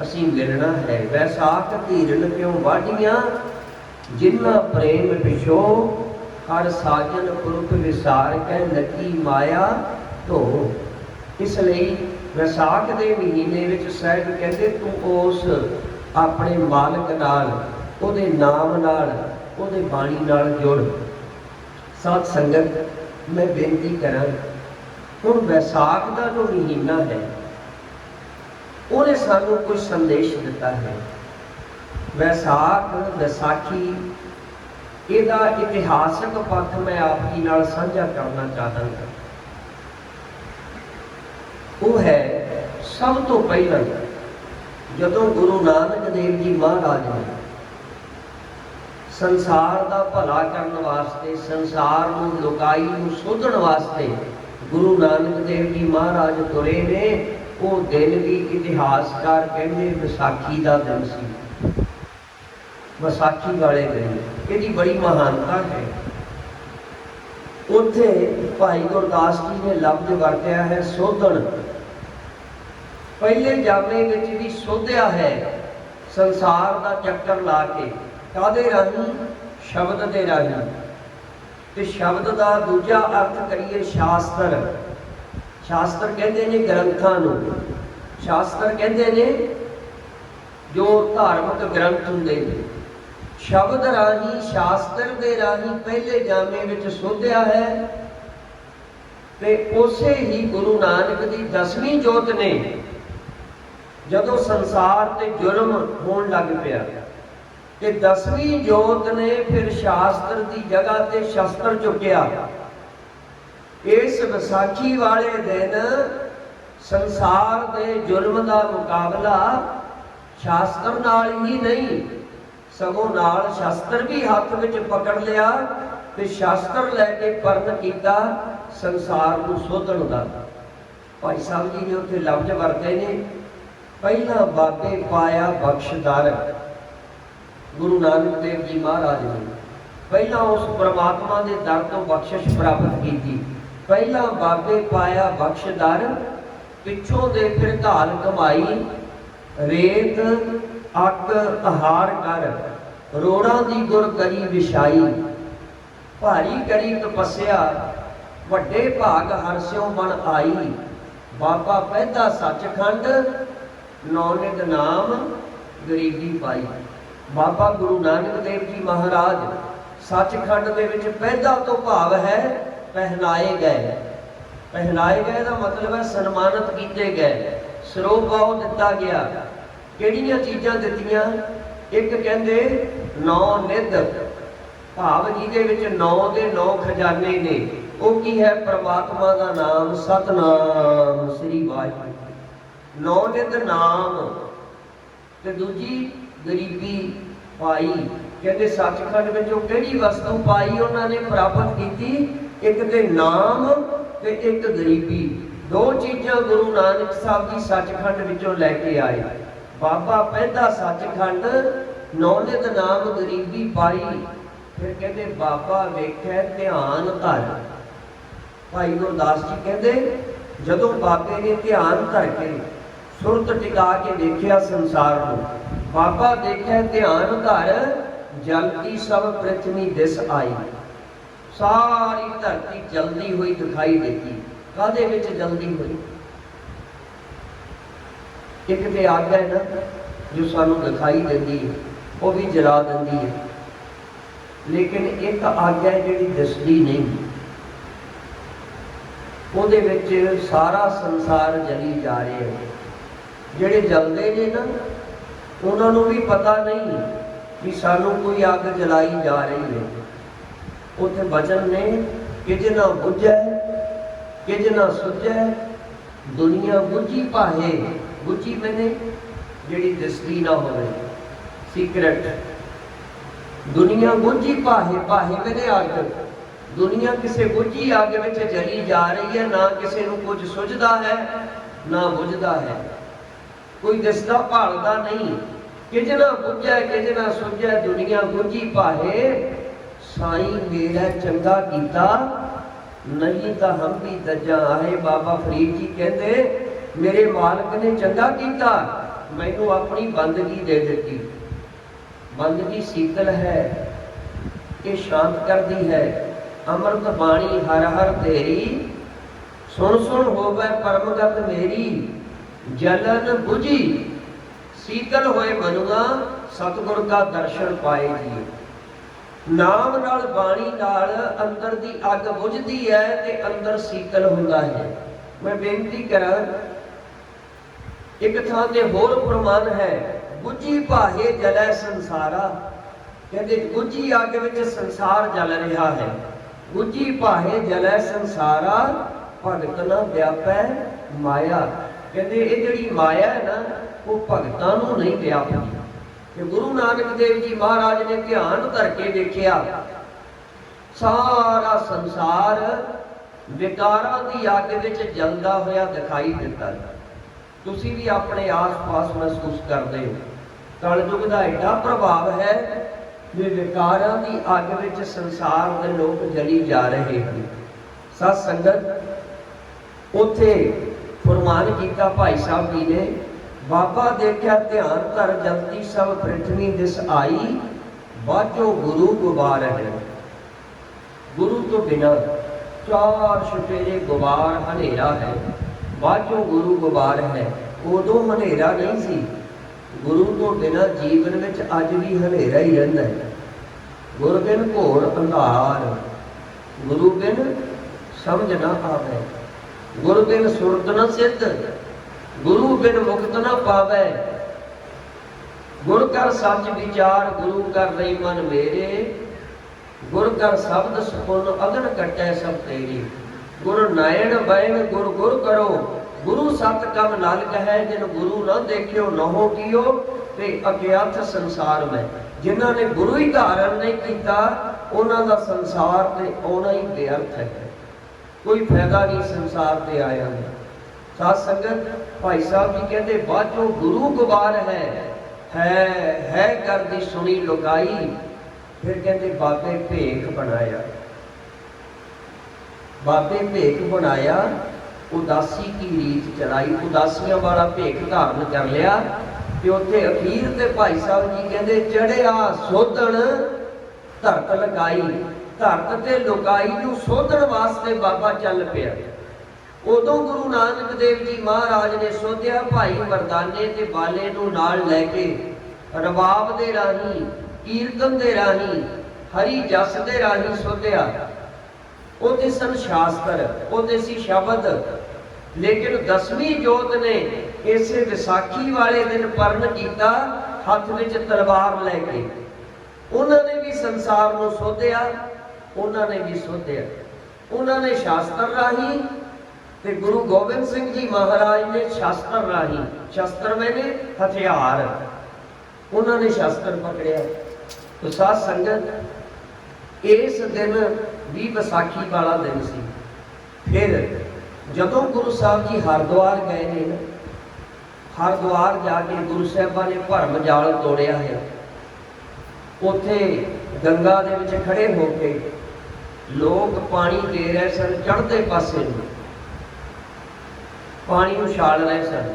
असी मिलना है। वैसाख धीरन क्यों वाढ़ियां जिन्ना प्रेम पिछो, हर साजन पुरख विसार कै लगी माया धो। इसलिए वैसाख के महीने में साहिब कहते तू उस ਆਪਣੇ ਮਾਲਕ ਨਾਲ, ਉਹਦੇ ਨਾਮ ਨਾਲ, ਉਹਦੇ ਬਾਣੀ ਨਾਲ ਜੁੜ। ਸਾਧ ਸੰਗਤ, ਮੈਂ ਬੇਨਤੀ ਕਰਾਂ, ਹੁਣ ਵੈਸਾਖ ਦਾ ਜੋ ਮਹੀਨਾ ਹੈ, ਉਹਨੇ ਸਾਨੂੰ ਕੁਝ ਸੰਦੇਸ਼ ਦਿੱਤਾ ਹੈ। ਵੈਸਾਖ, ਵਿਸਾਖੀ, ਇਹਦਾ ਇਤਿਹਾਸਕ ਪੱਖ ਮੈਂ ਆਪ ਜੀ ਨਾਲ ਸਾਂਝਾ ਕਰਨਾ ਚਾਹਾਂਗਾ। ਉਹ ਹੈ ਸਭ ਤੋਂ ਪਹਿਲਾਂ ਜਦੋਂ ਗੁਰੂ ਨਾਨਕ ਦੇਵ ਜੀ ਮਹਾਰਾਜ ਨੇ ਸੰਸਾਰ ਦਾ ਭਲਾ ਕਰਨ ਵਾਸਤੇ, ਸੰਸਾਰ ਨੂੰ, ਲੋਕਾਈ ਨੂੰ ਸੋਧਣ ਵਾਸਤੇ ਗੁਰੂ ਨਾਨਕ ਦੇਵ ਜੀ ਮਹਾਰਾਜ ਤੁਰੇ ਨੇ। ਉਹ ਦਿਨ ਵੀ ਇਤਿਹਾਸਕਾਰ ਕਹਿੰਦੇ ਵਿਸਾਖੀ ਦਾ ਦਿਨ ਸੀ। ਵਿਸਾਖੀ ਵਾਲੇ ਦਿਨ ਇਹਦੀ ਬੜੀ ਮਹਾਨਤਾ ਹੈ। ਉੱਥੇ ਭਾਈ ਗੁਰਦਾਸ ਜੀ ਨੇ ਲਫ਼ਜ਼ ਵਰਤਿਆ ਹੈ ਸੋਧਣ। ਪਹਿਲੇ ਜਾਮੇ ਵਿੱਚ ਵੀ ਸੋਧਿਆ ਹੈ ਸੰਸਾਰ ਦਾ ਚੱਕਰ ਲਾ ਕੇ। ਕਾਹਦੇ ਰਾਹੀਂ? ਸ਼ਬਦ ਦੇ ਰਾਹੀਂ। ਤੇ ਸ਼ਬਦ ਦਾ ਦੂਜਾ ਅਰਥ ਕਰੀਏ ਸ਼ਾਸਤਰ। ਸ਼ਾਸਤਰ ਕਹਿੰਦੇ ਨੇ ਗ੍ਰੰਥਾਂ ਨੂੰ। ਸ਼ਾਸਤਰ ਕਹਿੰਦੇ ਨੇ ਜੋ ਧਾਰਮਿਕ ਗ੍ਰੰਥ ਹੁੰਦੇ ਨੇ। ਸ਼ਬਦ ਰਾਹੀਂ, ਸ਼ਾਸਤਰ ਦੇ ਰਾਹੀਂ ਪਹਿਲੇ ਜਾਮੇ ਵਿੱਚ ਸੋਧਿਆ ਹੈ। ਤੇ ਉਸੇ ਹੀ ਗੁਰੂ ਨਾਨਕ ਦੀ 10ਵੀਂ ਜੋਤ ਨੇ ਜਦੋਂ ਸੰਸਾਰ ਤੇ ਜ਼ੁਲਮ ਹੋਣ ਲੱਗ ਪਿਆ ਤੇ 10ਵੀਂ ਜੋਤ ਨੇ ਫਿਰ ਸ਼ਾਸਤਰ ਦੀ ਜਗ੍ਹਾ ਤੇ ਸ਼ਸਤਰ ਚੁੱਕਿਆ। ਇਸ ਵਿਸਾਖੀ ਵਾਲੇ ਦਿਨ ਸੰਸਾਰ ਦੇ ਜ਼ੁਲਮ ਦਾ ਮੁਕਾਬਲਾ ਸ਼ਾਸਤਰ ਨਾਲ ਹੀ ਨਹੀਂ, ਸਗੋਂ ਨਾਲ ਸ਼ਸਤਰ ਵੀ ਹੱਥ ਵਿੱਚ ਪਕੜ ਲਿਆ ਤੇ ਸ਼ਸਤਰ ਲੈ ਕੇ ਪਰਨ ਕੀਤਾ ਸੰਸਾਰ ਨੂੰ ਸੋਧਣ ਦਾ। ਭਾਈ ਸਾਹਿਬ ਜੀ ਨੇ ਉੱਥੇ ਲਫ਼ਜ਼ ਵਰਤੇ ਨੇ, ਪਹਿਲਾਂ ਬਾਬੇ ਪਾਇਆ ਬਖਸ਼ਦਾਰ। ਗੁਰੂ ਨਾਨਕ ਦੇਵ ਜੀ ਮਹਾਰਾਜ ਨੇ ਪਹਿਲਾਂ ਉਸ ਪ੍ਰਮਾਤਮਾ ਦੇ ਦਰ ਤੋਂ ਬਖਸ਼ਿਸ਼ ਪ੍ਰਾਪਤ ਕੀਤੀ। ਪਹਿਲਾਂ ਬਾਬੇ ਪਾਇਆ ਬਖਸ਼ਦਾਰ, ਪਿੱਛੋਂ ਦੇ ਫਿਰ ਘਾਲ ਕਮਾਈ। ਰੇਤ ਅੱਗ ਆਹਾਰ ਕਰ, ਰੋੜਾਂ ਦੀ ਗੁਰ ਕਰੀ ਵਿਛਾਈ। ਭਾਰੀ ਕਰੀ ਤਪੱਸਿਆ, ਵੱਡੇ ਭਾਗ ਹਰਸਿਓ ਬਣ ਆਈ। ਬਾਬਾ ਪਹਿਦਾ ਸੱਚਖੰਡ, ਨੌਨਿਤ ਨਾਮ ਗਰੀਬੀ ਪਾਈ। ਬਾਬਾ ਗੁਰੂ ਨਾਨਕ ਦੇਵ ਜੀ ਮਹਾਰਾਜ ਸੱਚਖੰਡ ਦੇ ਵਿੱਚ ਪਹਿਦਾ ਤੋਂ ਭਾਵ ਹੈ ਪਹਿਨਾਏ ਗਏ। ਪਹਿਨਾਏ ਗਏ ਦਾ ਮਤਲਬ ਹੈ ਸਨਮਾਨਿਤ ਕੀਤੇ ਗਏ, ਸਰੋਪਾਉ ਦਿੱਤਾ ਗਿਆ। ਕਿਹੜੀਆਂ ਚੀਜ਼ਾਂ ਦਿੱਤੀਆਂ? ਇੱਕ ਕਹਿੰਦੇ 9 ਨਿਧ, ਭਾਵ ਜਿਹਦੇ ਵਿੱਚ 9 ਦੇ 9 ਖਜ਼ਾਨੇ ਨੇ। ਉਹ ਕੀ ਹੈ? ਪ੍ਰਮਾਤਮਾ ਦਾ ਨਾਮ, ਸਤਨਾਮ ਸ੍ਰੀ ਵਾਹਿਗੁਰੂ। 9 ਨਿਧ ਨਾਮ। ਤੇ ਦੂਜੀ ਗਰੀਬੀ ਪਾਈ। ਕਹਿੰਦੇ ਸੱਚਖੰਡ ਵਿੱਚ ਉਹ ਕਿਹੜੀ ਵਸਤੂ ਪਾਈ ਉਹਨਾਂ ਨੇ ਪ੍ਰਾਪਤ ਕੀਤੀ? ਇੱਕ ਤੇ ਨਾਮ ਤੇ ਇੱਕ ਗਰੀਬੀ। ਦੋ ਚੀਜ਼ਾਂ ਗੁਰੂ ਨਾਨਕ ਸਾਹਿਬ ਜੀ ਸੱਚਖੰਡ ਵਿੱਚੋਂ ਲੈ ਕੇ ਆਏ। ਬਾਬਾ ਪਹਿਦਾ ਸੱਚਖੰਡ, ਨੌਨਿਤ ਨਾਮ ਗਰੀਬੀ ਪਾਈ। ਫਿਰ ਕਹਿੰਦੇ ਬਾਬਾ ਵੇਖਿਆ ਧਿਆਨ ਧਰ। ਭਾਈ ਗੁਰਦਾਸ ਜੀ ਕਹਿੰਦੇ ਜਦੋਂ ਬਾਬੇ ਨੇ ਧਿਆਨ ਧਰ ਕੇ ਸੁਰਤ ਟਿਕਾ ਕੇ ਦੇਖਿਆ ਸੰਸਾਰ ਨੂੰ, ਬਾਬਾ ਦੇਖਿਆ ਧਿਆਨ ਧਰ, ਜਲਦੀ ਸਭ ਪ੍ਰਿਥਵੀ ਦਿਸ ਆਈ। ਸਾਰੀ ਧਰਤੀ ਜਲਦੀ ਹੋਈ ਦਿਖਾਈ ਦਿੱਤੀ। ਕਾਹਦੇ ਵਿੱਚ ਜਲਦੀ ਹੋਈ? ਇੱਕ ਤੇ ਆਗਿਆ ਹੈ ਨਾ ਜੋ ਸਾਨੂੰ ਦਿਖਾਈ ਦਿੰਦੀ ਹੈ, ਉਹ ਵੀ ਜਲਾ ਦਿੰਦੀ ਹੈ। ਲੇਕਿਨ ਇੱਕ ਆਗਿਆ ਜਿਹੜੀ ਦਿਸਦੀ ਨਹੀਂ, ਉਹਦੇ ਵਿੱਚ ਸਾਰਾ ਸੰਸਾਰ ਜਲੀ ਜਾ ਰਿਹਾ ਹੈ। ਜਿਹੜੇ ਜਲਦੇ ਨੇ ਨਾ, ਉਹਨਾਂ ਨੂੰ ਵੀ ਪਤਾ ਨਹੀਂ ਕਿ ਸਾਨੂੰ ਕੋਈ ਅੱਗ ਜਲਾਈ ਜਾ ਰਹੀ ਹੈ। ਉੱਥੇ ਬਚਨ ਨੇ, ਕਿਜ ਨਾ ਬੁਝੈ ਕਿਜ ਨਾ ਸੁਝੈ, ਦੁਨੀਆ ਬੁਝੀ ਭਾਹੇ। ਬੁਝੀ ਮੈਨੇ ਜਿਹੜੀ ਦਿਸਦੀ ਨਾ ਹੋਵੇ, ਸੀਕ੍ਰੇਟ। ਦੁਨੀਆ ਬੁਝੀ ਭਾਹੇ, ਭਾਹੇ ਮੈਨੇ ਅੱਗ। ਦੁਨੀਆ ਕਿਸੇ ਬੁਝੀ ਅੱਗ ਵਿੱਚ ਜਲੀ ਜਾ ਰਹੀ ਹੈ। ਨਾ ਕਿਸੇ ਨੂੰ ਕੁਝ ਸੁਝਦਾ ਹੈ ਨਾ ਬੁਝਦਾ ਹੈ, ਕੋਈ ਦਿਸਦਾ ਭਾਲਦਾ ਨਹੀਂ। ਕਿਜ ਨਾ ਬੁਝੈ ਕਿਜ ਨਾ ਸੁਝੈ, ਦੁਨੀਆ ਬੁਝੀ ਭਾਹੇ। ਸਾਈਂ ਮੇਰਾ ਚੰਗਾ ਕੀਤਾ, ਨਹੀਂ ਤਾਂ ਹਮ ਵੀ ਦੱਜਾਂ ਆਏ। ਬਾਬਾ ਫਰੀਦ ਜੀ ਕਹਿੰਦੇ ਮੇਰੇ ਮਾਲਕ ਨੇ ਚੰਗਾ ਕੀਤਾ, ਮੈਨੂੰ ਆਪਣੀ ਬੰਦਗੀ ਦੇ ਦਿੱਤੀ। ਬੰਦਗੀ ਸੀਤਲ ਹੈ, ਇਹ ਸ਼ਾਂਤ ਕਰਦੀ ਹੈ। ਅੰਮ੍ਰਿਤ ਬਾਣੀ ਹਰ ਹਰ ਤੇਰੀ, ਸੁਣ ਸੁਣ ਹੋਵੇ ਪਰਮਗਤ ਮੇਰੀ। ਜਲਨ ਬੁਝੀ शीतल होए मनुआ सतगुर का दर्शन पाए जी। नाम नाल बाणी नाल अंदर दी अग बुझदी है ते अंदर शीतल हुंदा है। मैं बेनती करा एक थां ते होर प्रमाण है, बुझी भाहे जलै संसारा। कहते बुझी अग विच संसार जल रहा है। बुझी भाहे जलै संसारा भगत ना व्यापै माया। कहते ये जिहड़ी माया है ना वो भगतां नूं नहीं व्यापदी। कि गुरु नानक देव जी महाराज ने ध्यान करके देखिया सारा संसार विकारां दी अग विच जलदा होया दिखाई दिता। तुसी भी अपने आस पास महसूस करते हो कलयुग का एडा प्रभाव है कि विकारां दी अग विच संसार दे लोग जली जा रहे हैं। सत संगत उत्थे फरमान किया भाई साहब जी ने, बाबा देखा ध्यान कर जलती सब पृथ्वी दिस आई, बाजो गुरु गुबार है। गुरु तो बिना चार छुपेरे गुबार हनेरा है। बाजो गुरु गुबार है। उदों हनेरा नहीं सी, गुरु तो बिना जीवन में अज भी हनेरा ही रहिंदा है। गुरु बिन घोर अंधार, गुरु बिन समझ ना आवे, गुरु बिन सुरत न सिद्ध, गुरु बिन मुक्त न पावे। गुर कर सच विचार गुरु कर रही मन मेरे, गुर कर शब्द सुन अगन कटै सब तेरी। गुर नायण बैन गुर गुर करो, गुरु सत कम नानक है। जिन गुरु न देखियो नहो कियो, ते अज्ञात संसार में। जिन्हां ने गुरु ही धारण नहीं किया उन्हां दा संसार ते आउणा ही व्यर्थ है। कोई फायदा नहीं संसार ते आया। साध संगत भाई साहब जी कहते बाजो गुरु गुबार है कर दी सुनी लुकाई। फिर कहते बाबे भेख बनाया, बाबे भेख बनाया, उदासी की रीत चलाई। उदासियां वाला भेख धारण कर लिया। ते उत्थे अखीर ते भाई साहब जी कहते चढ़िया सोधन धरत लगाई। धरत ते लुकाई नूं सोधन वास्ते बाबा चल पिया। उदों गुरु नानक देव जी महाराज ने सोधिया भाई मरदाने ते बाले नूं नाल लैके रबाब दे राही, कीर्तन दे राही, हरी जस दे राही सोधिया। ओते सन शास्त्र, ओते सी शब्द। लेकिन 10वीं जोत ने इसे विसाखी वाले दिन परण किया हथ विच तलवार लैके। उन्होंने भी संसार नूं सोधिया, उन्होंने भी सोधिया। उन्होंने शास्त्र राही ते गुरु गोबिंद सिंह जी महाराज ने शास्त्र राही। शस्त्र मैंने हथियार, उन्होंने शास्त्र पकड़िया। तो साध संगत इस दिन भी विसाखी वाला दिन सी। फिर जदों गुरु साहब जी हरिद्वार गए ने, हरिद्वार जाके गुरु साहबा ने भरम जाल तोड़िया है। उत्थे गंगा दे विच खड़े होके लोग पानी दे रहे सन, चढ़ते पासे नूं पानी उछाल रहे सन।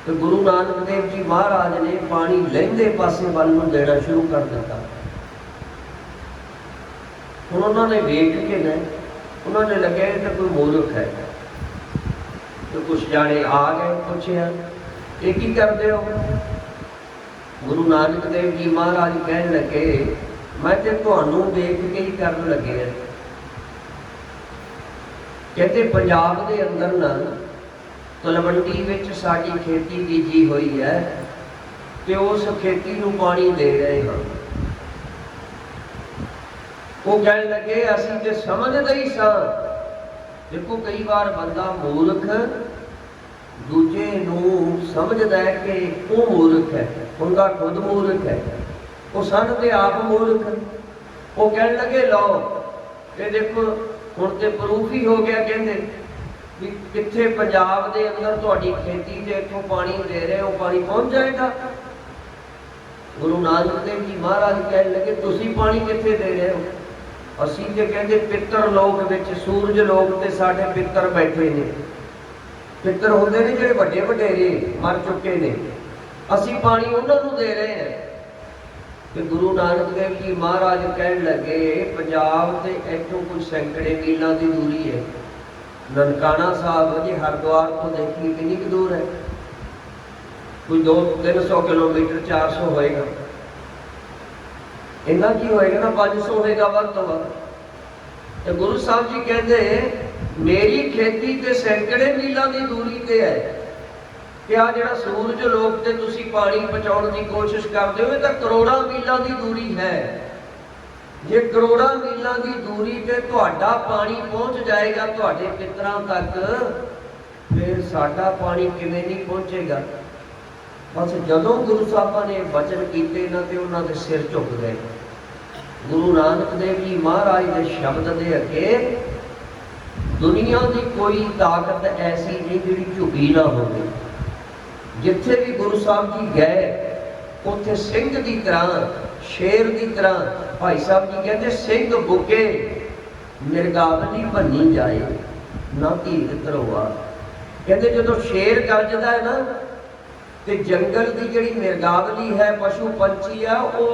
तो गुरु नानक देव जी महाराज ने पानी लहंदे पासे वल नूं देना शुरू कर दिता। उन्होंने वेख के न उन्होंने लगे तो कोई मूर्ख है। तो कुछ जाने आ गए, पूछया ये की करते हो? गुरु नानक देव जी महाराज कहन लगे मैं तो तुहानू देख के ही करन लगे हैं। कहते पंजाब के अंदर ना तलवंडी विच साडी खेती बीजी हुई है ते उस खेती नूं पानी दे रहे हैं। वो कहने लगे असीं ते समझदे ही सां। देखो कई बार बंदा मूर्ख दूजे नूं समझदा है कि वो मूर्ख है, उनका खुद मूर्ख है, वो सन ते आप मूर्ख। वो कहने लगे लो ये देखो हुण ते प्रूफ ही हो गया। कहते भी कित्थे पंजाब दे अंदर तुहाडी खेती ते इत्थों पानी दे रहे हो, पानी पहुंच जाएगा। गुरु नानक देव जी महाराज कहने लगे तुसी पानी कित्थे दे रहे हो? असीं ते कहते पितर लोक विच सूरज लोक ते साडे पितर बैठे ने। पितर होंदे ने जिहड़े वड्डे वडेरे मर चुके ने, असीं पानी उन्हां नूं दे रहे हैं। कि गुरु नानक देव जी महाराज कहन लगे पंजाब से इतों कुछ सैकड़े मीलों की दूरी है। ननकाना साहब जी हरिद्वार तो देखिए कितनी दूर है। कोई 200-300 किलोमीटर 400 होएगा, इन्ना की होएगा ना 500 होएगा वध तो वध। तो गुरु साहब जी कहते मेरी खेती ते सैकड़े मीलों की दूरी ते है कि आ जिहड़ा सूरज लोक ते तुसी पानी पहुँचाने की कोशिश करते हो, तो करोड़ों मीलों की दूरी है। जे करोड़ों मीलों की दूरी ते तुहाडा पानी पहुँच जाएगा तुहाडे पितरां तक, फिर साडा पानी किवें नहीं पहुँचेगा। बस जदों गुरु साहबां ने वचन कीते ना ते उन्हां दे सिर झुक गए। गुरु नानक देव जी महाराज के शब्द दे अगे दुनिया की कोई ताकत ऐसी नहीं जिहड़ी झुकी ना होवे। जिथे भी गुरु साहब जी गए उत्थे सिंह की तरह, शेर की तरह, भाई साहब जी कहते सिंह बुके मिर्गावली भन्नी जाए ना धीर धरोआ। कहते जो शेर गरजदा है ना तो जंगल की जिहड़ी मिर्गावली है, पशु पंछी है, वो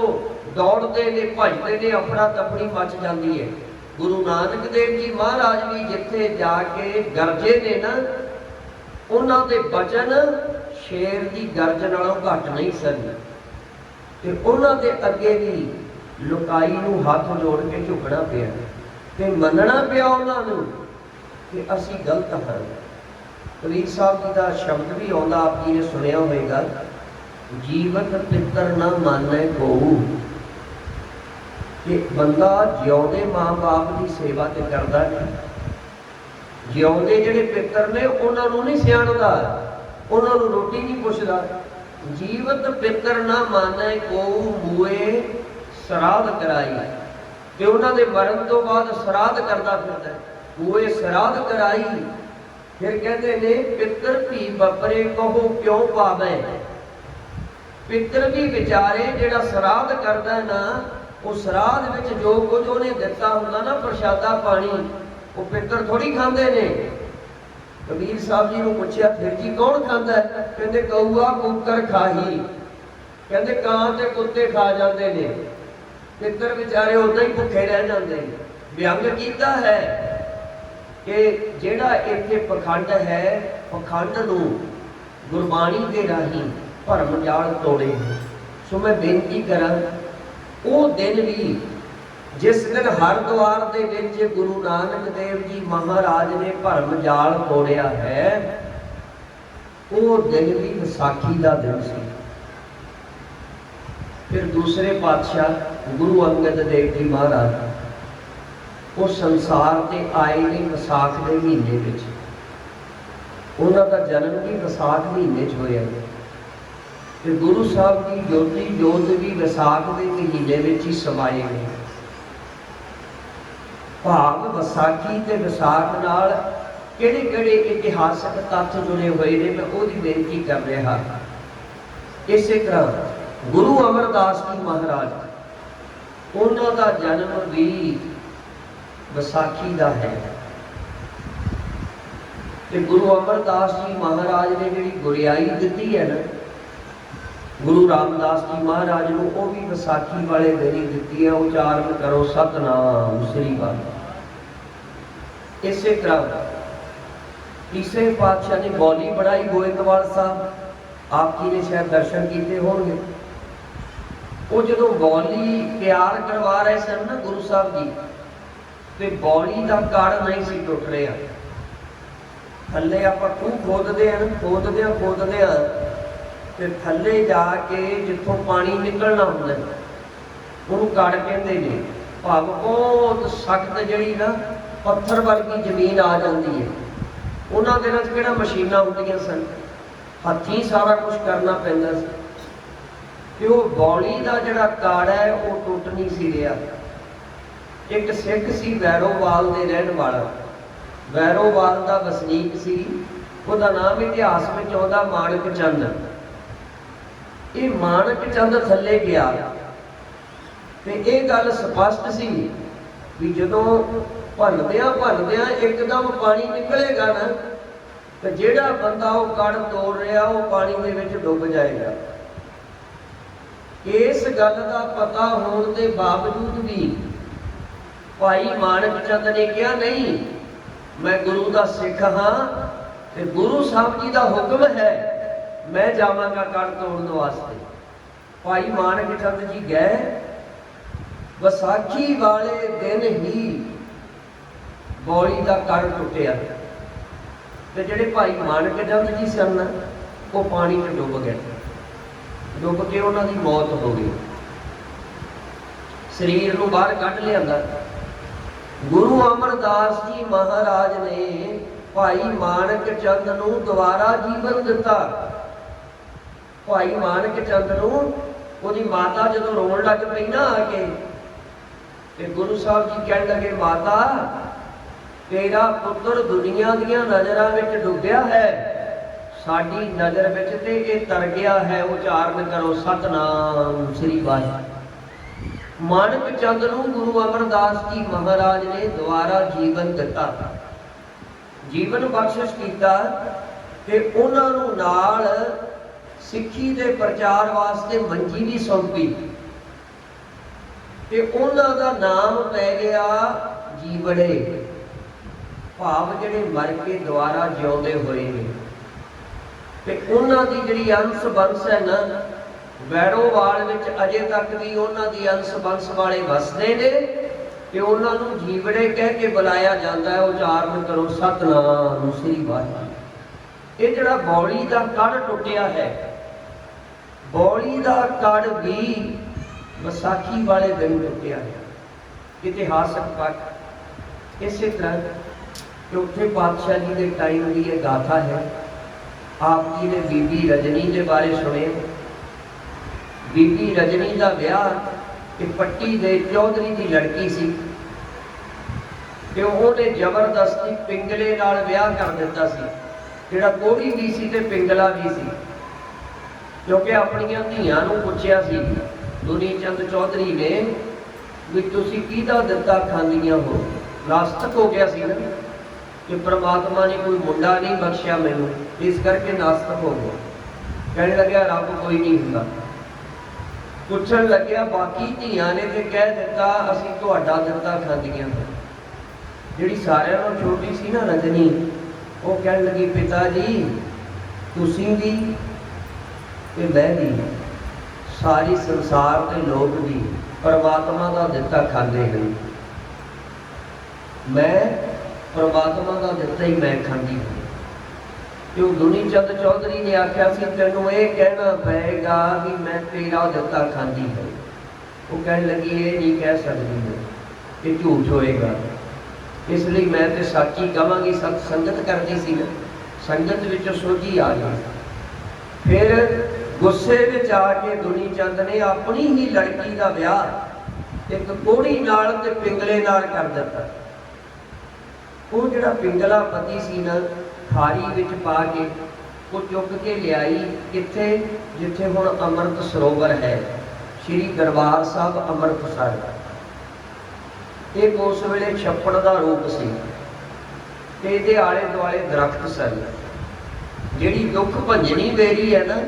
दौड़ते ने, भजते ने, अपना तपड़ी मच जाती है। गुरु नानक देव जी महाराज भी जिथे जाके गरजे ने ना, उन्हां दे वचन शेर की गर्ज नालों घट नहीं सन। ते उन्हां दे अगे भी लुकाई नूं हाथ जोड़ के झुकना पिया ते मनना पिया उन्हां नूं कि असीं गलत हां। कबीर साहब जी का शब्द भी आउंदा, आप जी ने सुनिया होगा, जीवत पितर न माने को, कि बंदा जिउंदे माँ बाप की सेवा तो करता नहीं, जिउंदे जिहड़े पितर ने उन्होंने नहीं सियाणदा, उन्होंने रोटी नहीं पुछदा। जीवत पितर न माने को मूए श्राद्ध कराई, ते उन्हां दे मरण तो बाद श्राद्ध करता फिरदा, मूए श्राद्ध कराई। फिर कहते ने पितर भी बपरे कहो क्यों पावे। पितर भी बेचारे जिहड़ा श्राद्ध करदा है ना, वो श्राद्ध विच जो कुछ उन्हें दिता हुंदा ना, प्रशादा पानी, वो पितर थोड़ी खांदे ने। कबीर साहब जी नूं पुछया फिर जी कौन खांदा है? कहंदे कौआ कुकर खाही, कहंदे कां ते कुत्ते खा जांदे ने, पितर बेचारे उदां ही भुखे रह जांदे ने। व्यंग कीता है कि जिहड़ा इत्थे पखंड है, पखंड नूं गुरबाणी के राही भरम जाल तोड़े। सो मैं बेनती करां, वो दिन भी जिस दिन हरद्वार दे विच गुरु नानक देव जी महाराज ने भरम जाल तोड़िया है, वो दिन भी विसाखी का दिन सी। फिर दूसरे पातशाह गुरु अंगद देव जी महाराज वो संसार ते आए ने विसाख के महीने विच, उन्हां दा जन्म भी विसाख महीने च होया। ते गुरु साहब की ज्योति जोत भी विसाख के महीने विच ही समाए ने। भाव विसाखी ते विसाख नाल किहड़े किहड़े इतिहासक तत्थ जुड़े हुए ने, मैं उहदी बेनती कर रहा। इसे तरह गुरु अमरदास जी महाराज, उन्हां दा जन्म भी विसाखी का है। ते गुरु अमरदास जी महाराज ने जिहड़ी गुरियाई दी है ना, गुरु रामदास जी महाराज को, वो भी विसाखी वाले दिन ही दी है। उचारण करो सतनाम श्री वाहिगुरू। इसे तरह तीसरे पातशाह ने बौली बनाई गोइंदवाल साहब, आप जी ने शायद दर्शन किए होंगे। वो जो बौली तैयार करवा रहे सन ना गुरु साहब जी, तो बौली का कड़ नहीं सी टुट रहा। थले आप खूह खोदते हैं, खोददे तो थले जाके जिथों पानी निकलना होंगे उन्होंने कड़ कहते हैं। भाव बहुत सख्त जी ना पत्थर वर्गी जमीन आ जाती है। उन्होंने दिनों किहड़ा मशीनां होंदियां सन, हथी सारा कुछ करना पैंदा सी। ते वो बौली का जिहड़ा कड़ है वो टुट नहीं सी रहा। एक सिख सी वैरोवाल दे रहन वाला, वैरोवाल का वसनीक सी, उसका नाम इतिहास में आउंदा माणक चंद। ये माणक चंद थले गया तो यह गल स्पष्ट सी भी जदों भनदियां एकदम पानी निकलेगा ना, तो जिहड़ा बंदा वो कड़ तोड़ रहा वो पानी दे विच डुब जाएगा। इस गल का पता होने के बावजूद भी भाई माणक चंद ने कहा नहीं, मैं गुरु का सिख हाँ, ते गुरु साहब जी का हुक्म है, मैं जावांगा कड़ तोड़न वास्ते। भाई मानक चंद जी गए, विसाखी वाले दिन ही बौली का कड़ टुटिया ते जिहड़े भाई मानक चंद जी सन वो पानी में डुब गए, डुब के उन्हों की मौत हो गई। शरीर को बाहर कढ़ लिया। गुरु अमरदास जी महाराज ने भाई मानक चंद नूं दोबारा जीवन दिता। भाई मानक चंद नूं उहदी माता जदों रोण लग पई ना आके, ते गुरु साहब जी कहण लगे, माता तेरा पुत्र दुनिया दीयां नज़रां विच डुबिया है, साडी नज़र विच ते इह तर गया है। उचारण करो सतनाम श्री वाहिगुरू। मानक चंद नूं गुरु अमरदास जी महाराज ने दोबारा जीवन दिता, जीवन बख्शिश कीता ते उन्हां नूं नाल सिੱਖੀ ਦੇ प्रचार वास्ते मंजी भी सौंपी ते उन्हां दा नाम पै गया जीवड़े, भाव जिहड़े मर के दोबारा जिउंदे होए ने। ते उन्हां दी जिहड़ी अंश बंश है ना, वैरोवाल विच अजे तक भी उन्हां दी अंश बंश वाले वसदे ने ते उन्हां नूं जीवड़े कह के बुलाया जाता है। उचारण करो सतनाम श्री वाहिगुरू। ये जिहड़ा बौली दा कड़ टुटिया है, बौली का कड़ भी विसाखी वाले दिन टुटिया है। इतिहासक पक्ष इस तरह चौथे पातशाह जी के टाइम की यह गाथा है। आप जी ने बीबी रजनी के बारे सुने। बीबी रजनी का ब्याह एक पट्टी दे चौधरी की लड़की सी ते उन्हें जबरदस्ती पिंगले नाल ब्याह कर दिता सी, जिहड़ा कोड़ी भी सी ते पिंगला भी सी। क्योंकि अपनियां धीआं नूं पुछिया सी दुनी चंद चौधरी ने भी तुसीं किहदा दिता खांदियां हो। नास्तिक हो गया सी ना कि परमात्मा ने कोई मुंडा नहीं बख्शिया मैनूं, इस करके नास्तिक हो गया। कहने लग्या रब कोई नहीं हुंदा। पुछण लग्या बाकी धीआं ने ते कह दिता असीं तुहाडा दिता खांदियां हो। जिहड़ी सारिआं नालों छोटी सी ना रजनी, वो कहण लगी पिता जी तुसीं भी ते मैं भी, सारी संसार के लोग भी परमात्मा का दिता खाते हैं। मैं परमात्मा का दिता ही मैं खाती हूँ। क्यों दुनी चंद चौधरी ने आख्या सी तेनों ये कहना पेगा कि मैं तेरा दिता खाती है। वो कहने लगी ये नहीं कह सकती मैं, ये झूठ होएगा, इसलिए मैं तो सच ही कहांगी। सत संगत करती सी ना, संगत विच सोझी आ गई। फिर गुस्से में आके दुनी चंद ने अपनी ही लड़की का ब्याह एक कोड़ी नाल ते पिंगले नाल कर दिता। वो जिहड़ा पिंगला पति सी ना, खारी विच पा के वो चुक के लियाई किथे, जिथे हुण अमृत सरोवर है, श्री दरबार साहब अमृतसर। एक उस वेले छप्पड़ का रूप सी ते इहदे आले दुआले दरख्त सन। जिहड़ी दुख भंजनी बेरी है ना,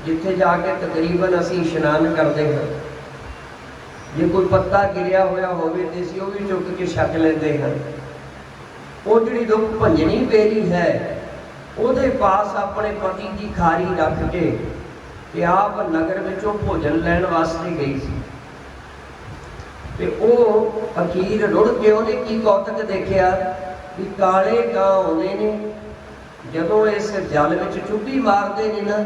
जिथे जाके तकरीबन असी इशनान करते हैं, जे कोई पत्ता गिरिया होया होवे ते असीं वो भी चुक के छक लेंदे हैं। वो जिहड़ी दुख भंजनी बेरी है, उहदे पास अपने पति की खारी रख के ते आप नगर विचों भोजन लैण वास्ते गई सी। ते वो अखीर रुड़ के उहने की कौतक देखिया कि काले गां आउंदे ने, जदों इस जल विच चुब्भी मारदे ने ना,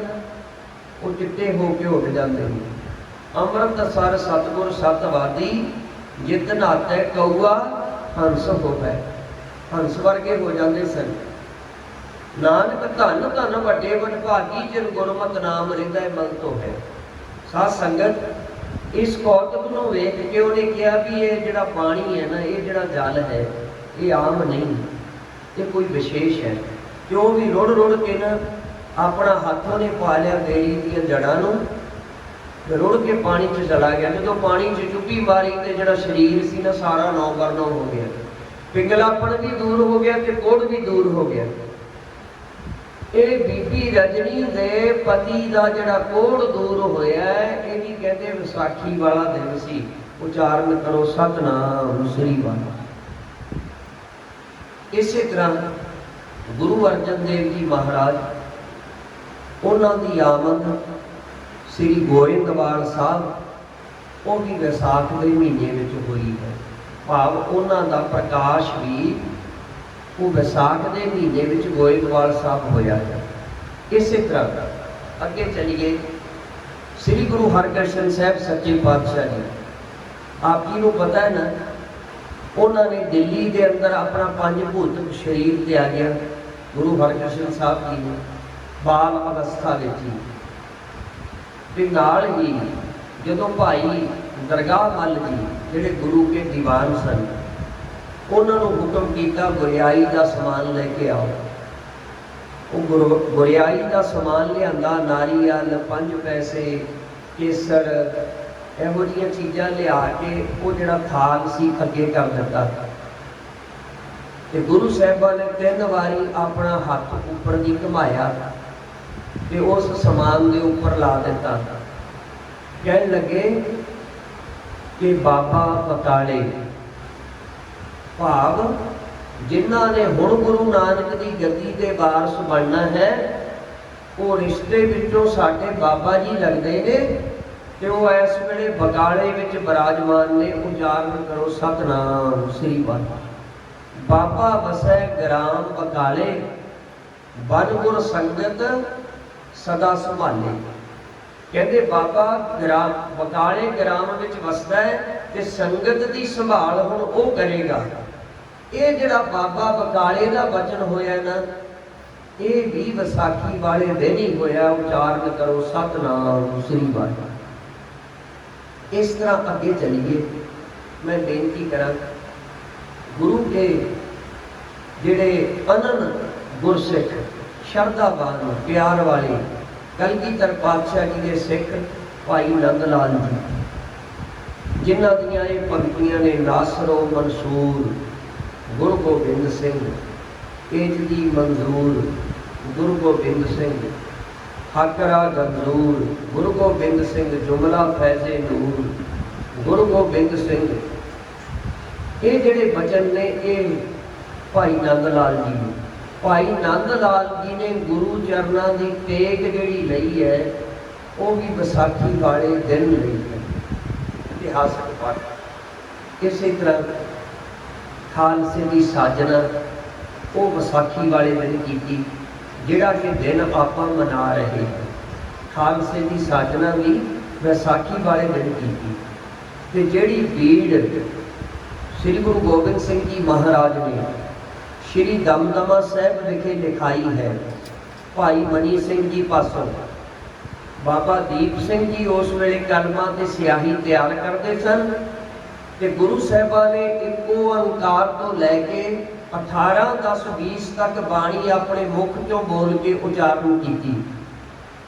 वो चिट्टे होके उठ जाते हैं। अमृतसर सतगुर सतवादी जित नहाते कौआ हंस होवे, हंस वर्गे हो जाते सन। नानक धन धन वड्डे वडभागी जिन गुरमत नाम रिंदै मल तो है। साध संगत इस कौतुक नूं वेख के उन्हें कहा भी ये जिहड़ा पानी है ना, ये जिहड़ा जल है, ये आम नहीं, ये कोई विशेष है। क्यों भी रुड़ रुड़ के ना अपना हाथों ने पा लिया बेड़ी दी जड़ां नूं, रुड़ के पानी च चला गया। जो पानी च चुप्पी मारी तो जिहड़ा शरीर सी ना सारा नौ बरनौ हो गया, पिंगलापन भी दूर हो गया ते कोढ़ भी दूर हो गया। ये बीबी रजनी दे पति का जिहड़ा कोढ़ दूर होया है, ये भी कहते विसाखी वाला दिन सी। उचारण करो सतनाम श्री वाहिगुरू। इस तरह गुरु अर्जन देव जी महाराज ਉਹਨਾਂ ਦੀ ਆਮਦ ਸ੍ਰੀ ਗੋਇੰਦਵਾਲ ਸਾਹਿਬ ਉਹ ਵੀ ਵਿਸਾਖ ਦੇ ਮਹੀਨੇ ਵਿੱਚ ਹੋਈ ਹੈ। ਭਾਵ ਉਹਨਾਂ ਦਾ ਪ੍ਰਕਾਸ਼ ਵੀ ਉਹ ਵਿਸਾਖ ਦੇ ਮਹੀਨੇ ਵਿੱਚ ਗੋਇੰਦਵਾਲ ਸਾਹਿਬ ਹੋਇਆ ਹੈ। ਇਸੇ ਤਰ੍ਹਾਂ ਅੱਗੇ ਚਲੀਏ, ਸ੍ਰੀ ਗੁਰੂ ਹਰਕ੍ਰਿਸ਼ਨ ਸਾਹਿਬ ਸੱਚੇ ਪਾਤਸ਼ਾਹ ਜੀ, ਆਪ ਜੀ ਨੂੰ ਪਤਾ ਹੈ ਨਾ, ਉਹਨਾਂ ਨੇ ਦਿੱਲੀ ਦੇ ਅੰਦਰ ਆਪਣਾ 5 ਭੌਤਿਕ ਸਰੀਰ ਤਿਆਗਿਆ ਗੁਰੂ ਹਰਕ੍ਰਿਸ਼ਨ ਸਾਹਿਬ ਜੀ ਨੇ ਬਾਲ ਅਵਸਥਾ ਵਿੱਚ ਹੀ। ਤੇ ਨਾਲ ਹੀ ਜਦੋਂ ਭਾਈ ਦਰਗਾਹ ਮੱਲ ਜੀ ਜਿਹੜੇ ਗੁਰੂ ਕੇ ਦੀਵਾਨ ਸਨ, ਉਹਨਾਂ ਨੂੰ ਹੁਕਮ ਕੀਤਾ ਗੁਰਿਆਈ ਦਾ ਸਮਾਨ ਲੈ ਕੇ ਆਓ। ਉਹ ਗੁਰਿਆਈ ਦਾ ਸਮਾਨ ਲਿਆਂਦਾ, ਨਾਰੀਅਲ, 5 ਪੈਸੇ, ਕੇਸਰ, ਇਹੋ ਜਿਹੀਆਂ ਚੀਜ਼ਾਂ ਲਿਆ ਕੇ ਉਹ ਜਿਹੜਾ ਥਾਲ ਸੀ ਅੱਗੇ ਕਰ ਦਿੱਤਾ। ਤੇ ਗੁਰੂ ਸਾਹਿਬਾਂ ਨੇ 3 ਵਾਰੀ ਆਪਣਾ ਹੱਥ ਉੱਪਰ ਦੀ ਘੁਮਾਇਆ ਤੇ ਉਸ ਸਮਾਨ ਦੇ ਉੱਪਰ ਲਾ ਦਿੱਤਾ। ਕਹਿਣ ਲੱਗੇ ਕਿ ਬਾਬਾ ਬਕਾਲੇ, ਭਾਵ ਜਿਨ੍ਹਾਂ ਨੇ ਹੁਣ ਗੁਰੂ ਨਾਨਕ ਦੀ ਗੱਦੀ ਦੇ ਵਾਰਸ ਬਣਨਾ ਹੈ, ਉਹ ਰਿਸ਼ਤੇ ਵਿੱਚੋਂ ਸਾਡੇ ਬਾਬਾ ਜੀ ਲੱਗਦੇ ਨੇ ਤੇ ਉਹ ਇਸ ਵੇਲੇ ਬਕਾਲੇ ਵਿੱਚ ਬਿਰਾਜਮਾਨ ਨੇ। ਉਚਾਰਨ ਕਰੋ ਸਤਿਨਾਮ ਸ੍ਰੀ ਵਾਹਿਗੁਰੂ। ਬਾਬਾ ਵਸੈ ਗ੍ਰਾਮ ਬਕਾਲੇ, ਬਨ ਗੁਰ ਸੰਗਤ ਸਦਾ ਸੰਭਾਲੇ। ਕਹਿੰਦੇ ਬਾਬਾ ਬਕਾਲੇ ਗ੍ਰਾਮ ਵਿੱਚ ਵਸਦਾ ਹੈ ਤੇ ਸੰਗਤ ਦੀ ਸੰਭਾਲ ਹੁਣ ਉਹ ਕਰੇਗਾ। ਇਹ ਜਿਹੜਾ ਬਾਬਾ ਬਕਾਲੇ ਦਾ ਵਚਨ ਹੋਇਆ ਨਾ, ਇਹ ਵੀ ਵਿਸਾਖੀ ਵਾਲੇ ਦਿਨ ਹੀ ਹੋਇਆ। ਉਚਾਰਨ ਕਰੋ ਸਤਿਨਾਮ ਸ੍ਰੀ ਵਾਹਿਗੁਰੂ। ਇਸ ਤਰ੍ਹਾਂ ਅੱਗੇ ਚਲੀਏ। ਮੈਂ ਬੇਨਤੀ ਕਰਾਂ, ਗੁਰੂ ਕੇ ਜਿਹੜੇ ਅਨੰਨ ਗੁਰਸਿੱਖ, ਸ਼ਰਧਾਵਾਨ, ਪਿਆਰ ਵਾਲੇ ਕਲਗੀਧਰ ਪਾਤਸ਼ਾਹ ਜੀ ਦੇ ਸਿੱਖ ਭਾਈ ਨੰਦ ਲਾਲ ਜੀ, ਜਿਨ੍ਹਾਂ ਦੀਆਂ ਇਹ ਪੰਕਤੀਆਂ ਨੇ, ਨਾਸਰੋ ਮਨਸੂਰ ਗੁਰੂ ਗੋਬਿੰਦ ਸਿੰਘ, ਏਜ ਦੀ ਮਨਜ਼ੂਰ ਗੁਰੂ ਗੋਬਿੰਦ ਸਿੰਘ, ਹਾਕਰਾ ਗੰਦੂਰ ਗੁਰੂ ਗੋਬਿੰਦ ਸਿੰਘ, ਜੁਮਲਾ ਫੈਜ਼ੇ ਨੂਰ ਗੁਰੂ ਗੋਬਿੰਦ ਸਿੰਘ। ਇਹ ਜਿਹੜੇ ਬਚਨ ਨੇ ਇਹ ਭਾਈ ਨੰਦ ਲਾਲ ਜੀ ਨੇ। ਭਾਈ ਨੰਦ ਲਾਲ ਜੀ ਨੇ ਗੁਰੂ ਚਰਨਾਂ ਦੀ ਟੇਕ ਜਿਹੜੀ ਲਈ ਹੈ, ਉਹ ਵੀ ਵਿਸਾਖੀ ਵਾਲੇ ਦਿਨ ਲਈ ਹੈ। ਇਤਿਹਾਸਕ ਪਾਠ। ਇਸੇ ਤਰ੍ਹਾਂ ਖਾਲਸੇ ਦੀ ਸਾਜਨਾ ਉਹ ਵਿਸਾਖੀ ਵਾਲੇ ਦਿਨ ਕੀਤੀ, ਜਿਹੜਾ ਕਿ ਦਿਨ ਆਪਾਂ ਮਨਾ ਰਹੇ ਹਾਂ। ਖਾਲਸੇ ਦੀ ਸਾਜਨਾ ਵੀ ਵਿਸਾਖੀ ਵਾਲੇ ਦਿਨ ਕੀਤੀ। ਤੇ ਜਿਹੜੀ ਬੀੜ ਸ੍ਰੀ ਗੁਰੂ ਗੋਬਿੰਦ ਸਿੰਘ ਜੀ ਮਹਾਰਾਜ ਨੇ ਸ਼੍ਰੀ ਦਮਦਮਾ ਸਾਹਿਬ ਵਿਖੇ ਲਿਖਾਈ ਹੈ, ਭਾਈ ਮਨੀ ਸਿੰਘ ਜੀ ਪਾਸੋਂ। ਬਾਬਾ ਦੀਪ ਸਿੰਘ ਜੀ ਉਸ ਵੇਲੇ ਕਲਮਾਂ ਤੇ ਸਿਆਹੀ ਤਿਆਰ ਕਰਦੇ ਸਨ ਤੇ ਗੁਰੂ ਸਾਹਿਬਾਂ ਨੇ ਇੱਕ ਓੰਕਾਰ ਤੋਂ ਲੈ ਕੇ 18, 10, 20 ਤੱਕ ਬਾਣੀ ਆਪਣੇ ਮੁਖ ਚੋਂ ਬੋਲ ਕੇ ਉਚਾਰਨ ਕੀਤੀ।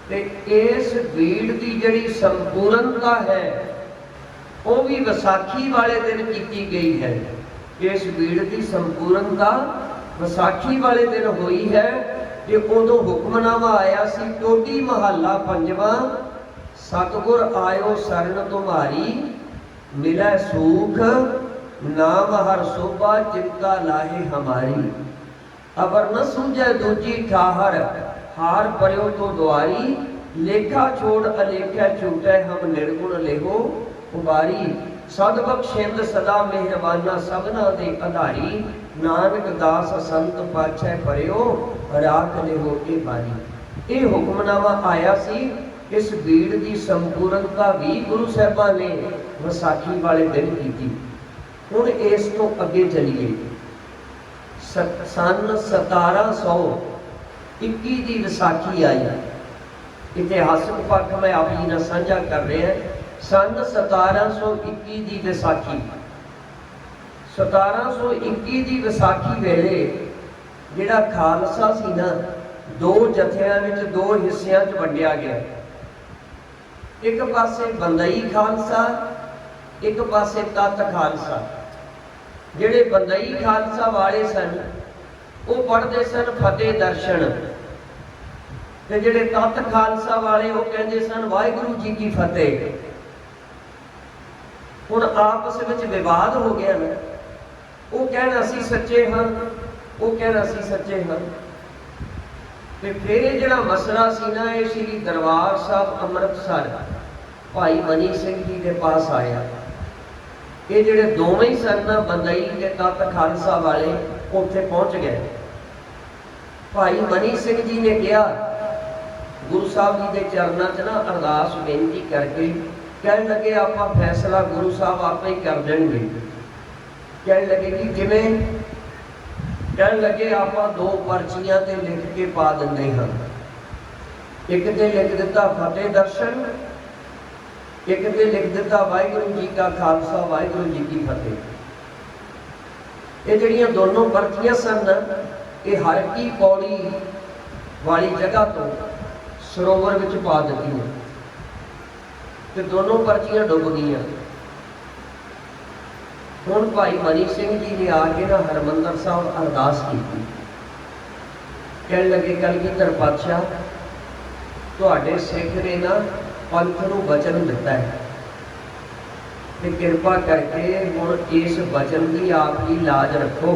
ਤੇ ਇਸ ਬੀੜ ਦੀ ਜਿਹੜੀ ਸੰਪੂਰਨਤਾ ਹੈ, ਉਹ ਵੀ ਵਿਸਾਖੀ ਵਾਲੇ ਦਿਨ ਕੀਤੀ ਗਈ ਹੈ। ਇਸ ਬੀੜ ਦੀ ਸੰਪੂਰਨਤਾ ਵਿਸਾਖੀ ਵਾਲੇ ਦਿਨ ਹੋਈ ਹੈ। ਤੇ ਉਦੋਂ ਹੁਕਮਨਾਮਾ ਆਇਆ ਸੀ, ਟੋਡੀ ਮਹੱਲਾ 5ਵਾਂ, ਸਤਿਗੁਰ ਆਇਓ ਸਰਨ ਤੁਮਾਰੀ, ਮਿਲੈ ਸੂਖ ਨਾਮ ਹਰ ਸੋਭਾ, ਚਿੰਤਾ ਲਾਹੇ ਹਮਾਰੀ। ਅਬਰ ਨ ਸੂਝੈ ਦੂਜੀ ਠਾਹਰ, ਹਾਰ ਪਰਿਓ ਤੋ ਦੁਆਰੀ, ਲੇਖਾ ਛੋੜ ਅਲੇਖਾ ਛੂਟੈ, ਹਮ ਨਿਰਗੁਣ ਲੇਹੋ ਉਬਾਰੀ। ਸਦ ਬਖਸ਼ਿੰਦ ਸਦਾ ਮਿਹਰਬਾਨਾ, ਸਭਨਾ ਦੇ ਆਧਾਰੀ, ਨਾਨਕ ਦਾਸ ਸੰਤ ਪਾਛੈ ਪਰਿਓ, ਰਾਖ ਲਿਹੋ ਇਹ ਬਾਰੀ। ਇਹ ਹੁਕਮਨਾਮਾ ਆਇਆ ਸੀ। ਇਸ ਬੀੜ ਦੀ ਸੰਪੂਰਨਤਾ ਵੀ ਗੁਰੂ ਸਾਹਿਬਾਂ ਨੇ ਵਿਸਾਖੀ ਵਾਲੇ ਦਿਨ ਕੀਤੀ। ਹੁਣ ਇਸ ਤੋਂ ਅੱਗੇ ਚਲੀਏ। ਸਨ 1721 ਦੀ ਵਿਸਾਖੀ ਆਈ। ਇਤਿਹਾਸਕ ਪੱਖ ਮੈਂ ਆਪ ਜੀ ਨਾਲ ਸਾਂਝਾ ਕਰ ਰਿਹਾ। ਸਨ 1721 ਦੀ ਵਿਸਾਖੀ। 1721 ਦੀ ਵਿਸਾਖੀ ਵੇਲੇ ਜਿਹੜਾ ਖਾਲਸਾ ਸੀ ਨਾ, 2 ਜਥਿਆਂ ਵਿੱਚ 2 ਹਿੱਸਿਆਂ 'ਚ ਵੰਡਿਆ ਗਿਆ। ਇੱਕ ਪਾਸੇ ਬੰਦਈ ਖਾਲਸਾ, ਇੱਕ ਪਾਸੇ ਤੱਤ ਖਾਲਸਾ। ਜਿਹੜੇ ਬੰਦਈ ਖਾਲਸਾ ਵਾਲੇ ਸਨ, ਉਹ ਪੜ੍ਹਦੇ ਸਨ ਫਤਿਹ ਦਰਸ਼ਨ, ਤੇ ਜਿਹੜੇ ਤੱਤ ਖਾਲਸਾ ਵਾਲੇ ਉਹ ਕਹਿੰਦੇ ਸਨ ਵਾਹਿਗੁਰੂ ਜੀ ਕੀ ਫਤਿਹ। ਹੁਣ ਆਪਸ ਵਿੱਚ ਵਿਵਾਦ ਹੋ ਗਿਆ ਨਾ। ਉਹ ਕਹਿਣ ਅਸੀਂ ਸੱਚੇ ਹਾਂ, ਉਹ ਕਹਿਣ ਅਸੀਂ ਸੱਚੇ ਹਾਂ। ਤੇ ਫਿਰ ਇਹ ਜਿਹੜਾ ਮਸਲਾ ਸੀ ਨਾ, ਇਹ ਸ਼੍ਰੀ ਦਰਬਾਰ ਸਾਹਿਬ ਅੰਮ੍ਰਿਤਸਰ ਭਾਈ ਮਨੀ ਸਿੰਘ ਜੀ ਦੇ ਪਾਸ ਆਇਆ। ਇਹ ਜਿਹੜੇ ਦੋਵੇਂ ਹੀ ਸਨ ਨਾ, ਬੰਦਈ ਤੇ ਤੱਤ ਖਾਲਸਾ ਵਾਲੇ, ਉੱਥੇ ਪਹੁੰਚ ਗਏ। ਭਾਈ ਮਨੀ ਸਿੰਘ ਜੀ ਨੇ ਕਿਹਾ, ਗੁਰੂ ਸਾਹਿਬ ਜੀ ਦੇ ਚਰਨਾਂ 'ਚ ਨਾ ਅਰਦਾਸ ਬੇਨਤੀ ਕਰਕੇ ਕਹਿਣ ਲੱਗੇ, ਆਪਾਂ ਫੈਸਲਾ ਗੁਰੂ ਸਾਹਿਬ ਆਪੇ ਹੀ ਕਰ ਦੇਣਗੇ। ਕਹਿਣ ਲੱਗੇ ਕਿ ਕਿਵੇਂ? ਕਹਿਣ ਲੱਗੇ, ਆਪਾਂ 2 ਪਰਚੀਆਂ ਤੇ ਲਿਖ ਕੇ ਪਾ ਦਿੰਦੇ ਹਾਂ। ਇੱਕ ਤੇ ਲਿਖ ਦਿੱਤਾ ਫਤਿਹ ਦਰਸ਼ਨ, ਇੱਕ ਤੇ ਲਿਖ ਦਿੱਤਾ ਵਾਹਿਗੁਰੂ ਜੀ ਕਾ ਖਾਲਸਾ ਵਾਹਿਗੁਰੂ ਜੀ ਕੀ ਫਤਿਹ। ਇਹ ਜਿਹੜੀਆਂ ਦੋਨੋਂ ਪਰਚੀਆਂ ਸਨ, ਇਹ ਹਰ ਕੀ ਪੌੜੀ ਵਾਲੀ ਜਗ੍ਹਾ ਤੋਂ ਸਰੋਵਰ ਵਿੱਚ ਪਾ ਦਿੱਤੀਆਂ ਤੇ ਦੋਨੋਂ ਪਰਚੀਆਂ ਡੁੱਬ ਗਈਆਂ। ਹੁਣ ਭਾਈ ਮਨੀ ਸਿੰਘ ਜੀ ਨੇ ਆ ਕੇ ਨਾ ਹਰਿਮੰਦਰ ਸਾਹਿਬ ਅਰਦਾਸ ਕੀਤੀ। ਕਹਿਣ ਲੱਗੇ, ਕਲਗੀਧਰ ਪਾਤਸ਼ਾਹ, ਤੁਹਾਡੇ ਸਿੱਖ ਨੇ ਨਾ ਪੰਥ ਨੂੰ ਵਚਨ ਦਿੱਤਾ ਹੈ ਤੇ ਕਿਰਪਾ ਕਰਕੇ ਹੁਣ ਇਸ ਵਚਨ ਦੀ ਆਪ ਹੀ ਲਾਜ ਰੱਖੋ।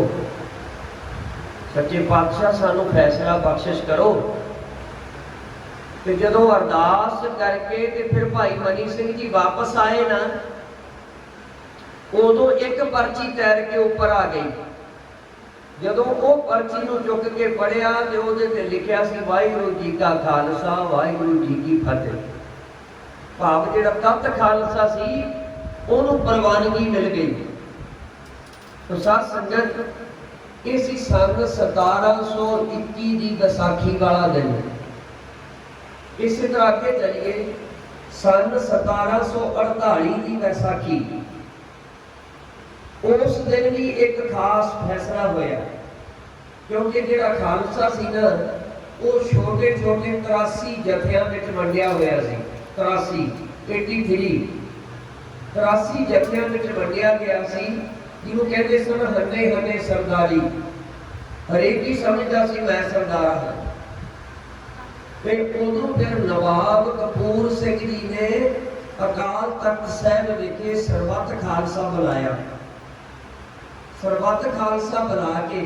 ਸੱਚੇ ਪਾਤਸ਼ਾਹ, ਸਾਨੂੰ ਫੈਸਲਾ ਬਖਸ਼ਿਸ਼ ਕਰੋ। ਤੇ ਜਦੋਂ ਅਰਦਾਸ ਕਰਕੇ ਤੇ ਫਿਰ ਭਾਈ ਮਨੀ ਸਿੰਘ ਜੀ ਵਾਪਸ ਆਏ ਨਾ, ਉਦੋਂ ਇੱਕ ਪਰਚੀ ਤੈਰ ਕੇ ਉੱਪਰ ਆ ਗਈ। ਜਦੋਂ ਉਹ ਪਰਚੀ ਨੂੰ ਚੁੱਕ ਕੇ ਪੜਿਆ ਤੇ ਉਹਦੇ ਤੇ ਲਿਖਿਆ ਸੀ ਵਾਹਿਗੁਰੂ ਜੀ ਕਾ ਖਾਲਸਾ ਵਾਹਿਗੁਰੂ ਜੀ ਕੀ ਫਤਿਹ। ਭਾਵ ਜਿਹੜਾ ਤੱਤ ਖਾਲਸਾ ਸੀ ਉਹਨੂੰ ਪ੍ਰਵਾਨਗੀ ਮਿਲ ਗਈ। तो साथ संगत इस सन 1721 की बैसाखी वाला दिन, इस तरह आगे चलिए सन 1748 की बैसाखी, उस दिन भी एक खास फैसला होया, क्योंकि जो खालसा सी ना वो छोटे छोटे 83 जथियां विच वंडिया होया सी। 83 जथियां विच वंडिया गया सी, जिन्हों कहते सन हने हने सरदारी। हरेक ही समझदा सी मैं सरदार हाँ। उदों फिर नवाब कपूर सिंह जी ने अकाल तख्त साहब विखे सरबत खालसा बुलाया। सरबत खालसा बुला के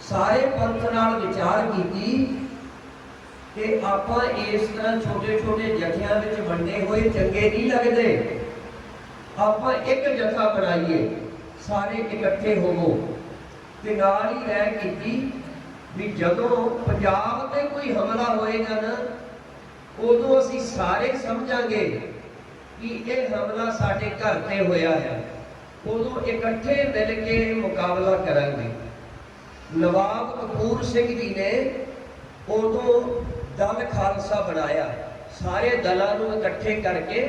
सारे पंथ नाल विचार की कि आपां इस तरह छोटे छोटे जथियां विच वंडे हुए चंगे नहीं लगते, आपां एक जथा बनाइए, सारे इकट्ठे होवो। ते नाल ही रह कीती भी जदों पंजाब ते कोई हमला होएगा ना, उदों असीं सारे समझांगे कि यह हमला साडे घर ते होया है, उदों इकट्ठे मिल के मुकाबला करांगे। नवाब कपूर सिंह जी ने उदों दल खालसा बनाया, सारे दलों को इकट्ठे करके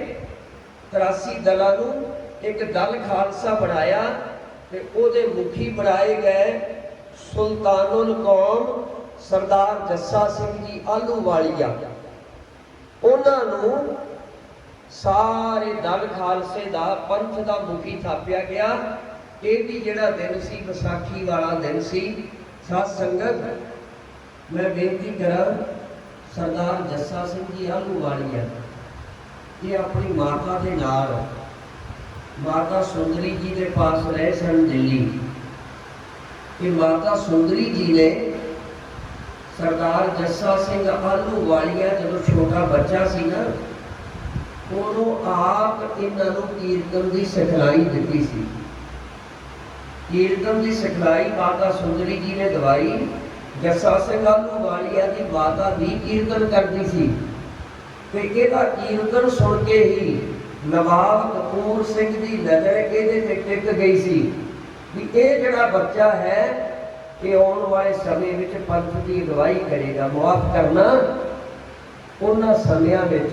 83 दलों को एक दल खालसा बनाया। ते ओदे मुखी बनाए गए सुल्तानुल कौम सरदार जस्सा सिंह जी आलूवालिया। उन्होंने सारे दल खालसे का पंथ का मुखी थापिया गया। ये भी जिहड़ा दिन सी विसाखी वाला दिन सी। साध संगत मैं बेनती करा, सरदार जस्सा सिंह जी आलूवालिया ये अपनी माता के नाल माता सुंदरी जी के पास रहे सन दिल्ली। कि माता सुंदरी जी ने सरदार जस्सा सिंह आलूवालिया जो छोटा बच्चा सी ना, उन्हों आप इन्हों कीर्तन की सिखलाई दी सी। कीर्तन की सिखलाई माता सुंदरी जी ने दवाई। जस्सा सिंह आलूवालिया की माता भी कीर्तन करती सी। ते इहदा कीर्तन सुन के ही नवाब कपूर सिंह की नज़र ये टिक गई सी भी ये जिहड़ा बच्चा है ये आने वाले समय में पंथ की अगवाई करेगा। मुआफ करना उन्हां समयां विच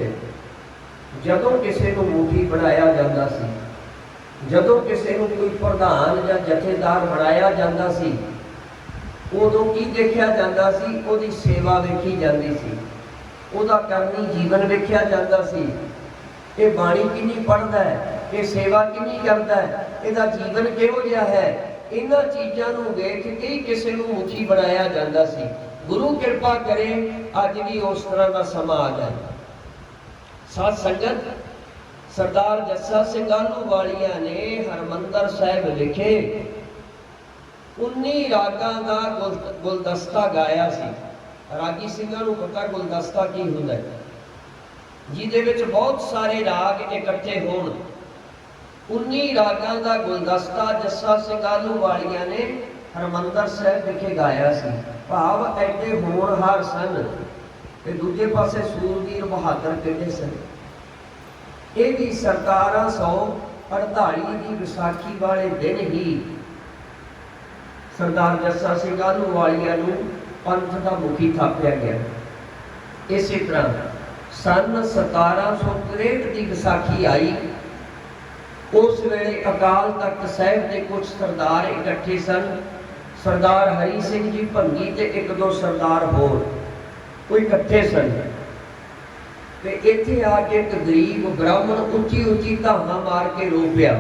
जदों किसी को मुखी बनाया जाता सी, जदों किसी को कोई प्रधान या जथेदार बनाया जाता सी, उदों की देखा जाता सी, उहदी सेवा वेखी जाती सी, उहदा करनी जीवन वेखिया जाता सी। ये बाणी किन्नी पढ़ता है, ये सेवा किन्नी करता है, इसका जीवन किहो जिहा है, इन्हां चीज़ां नूं वेख के ही किसी को मुखी बनाया जाता सी। गुरु कृपा करे अज भी उस तरह का समा आ जाए। साध संगत सरदार जस्सा सिंह आलूवालिया ने हरमंदर साहिब विखे 19 रागां का गुलदस्ता गाया सी। ਰਾਗੀ ਸਿੰਘਾਂ ਨੂੰ ਪਤਾ ਗੁਲਦਸਤਾ ਕੀ ਹੁੰਦਾ ਹੈ, ਜਿਹਦੇ ਵਿੱਚ ਬਹੁਤ ਸਾਰੇ ਰਾਗ ਇਕੱਠੇ ਹੋਣ। 19 ਰਾਗਾਂ ਦਾ ਗੁਲਦਸਤਾ ਜੱਸਾ ਸਿੰਘ ਆਹਲੂਵਾਲੀਆ ਨੇ ਹਰਿਮੰਦਰ ਸਾਹਿਬ ਵਿਖੇ ਗਾਇਆ ਸੀ। ਭਾਵ ਐਡੇ ਹੋਣਹਾਰ ਸਨ ਤੇ ਦੂਜੇ ਪਾਸੇ ਸੂਰਬੀਰ ਬਹਾਦਰ ਕਿਹੜੇ ਸਨ। ਇਹ ਵੀ 1748 ਦੀ ਵਿਸਾਖੀ ਵਾਲੇ ਦਿਨ ਹੀ ਸਰਦਾਰ ਜੱਸਾ ਸਿੰਘ ਆਹਲੂਵਾਲੀਆ ਨੂੰ ਪੰਥ ਦਾ ਮੁਖੀ ਥਾਪਿਆ ਗਿਆ। ਇਸੇ ਤਰ੍ਹਾਂ ਸਨ 1763 ਦੀ ਵਿਸਾਖੀ ਆਈ। ਉਸ ਵੇਲੇ ਅਕਾਲ ਤਖਤ ਸਾਹਿਬ ਦੇ ਕੁਝ ਸਰਦਾਰ ਇਕੱਠੇ ਸਨ। ਸਰਦਾਰ ਹਰੀ ਸਿੰਘ ਜੀ ਭੰਗੀ ਤੇ ਇੱਕ ਦੋ ਸਰਦਾਰ ਹੋਰ ਕੋਈ ਇਕੱਠੇ ਸਨ ਤੇ ਇੱਥੇ ਆ ਕੇ ਇੱਕ ਗਰੀਬ ਬ੍ਰਾਹਮਣ ਉੱਚੀ ਉੱਚੀ ਧਾਹਾਂ ਮਾਰ ਕੇ ਰੋ ਪਿਆ।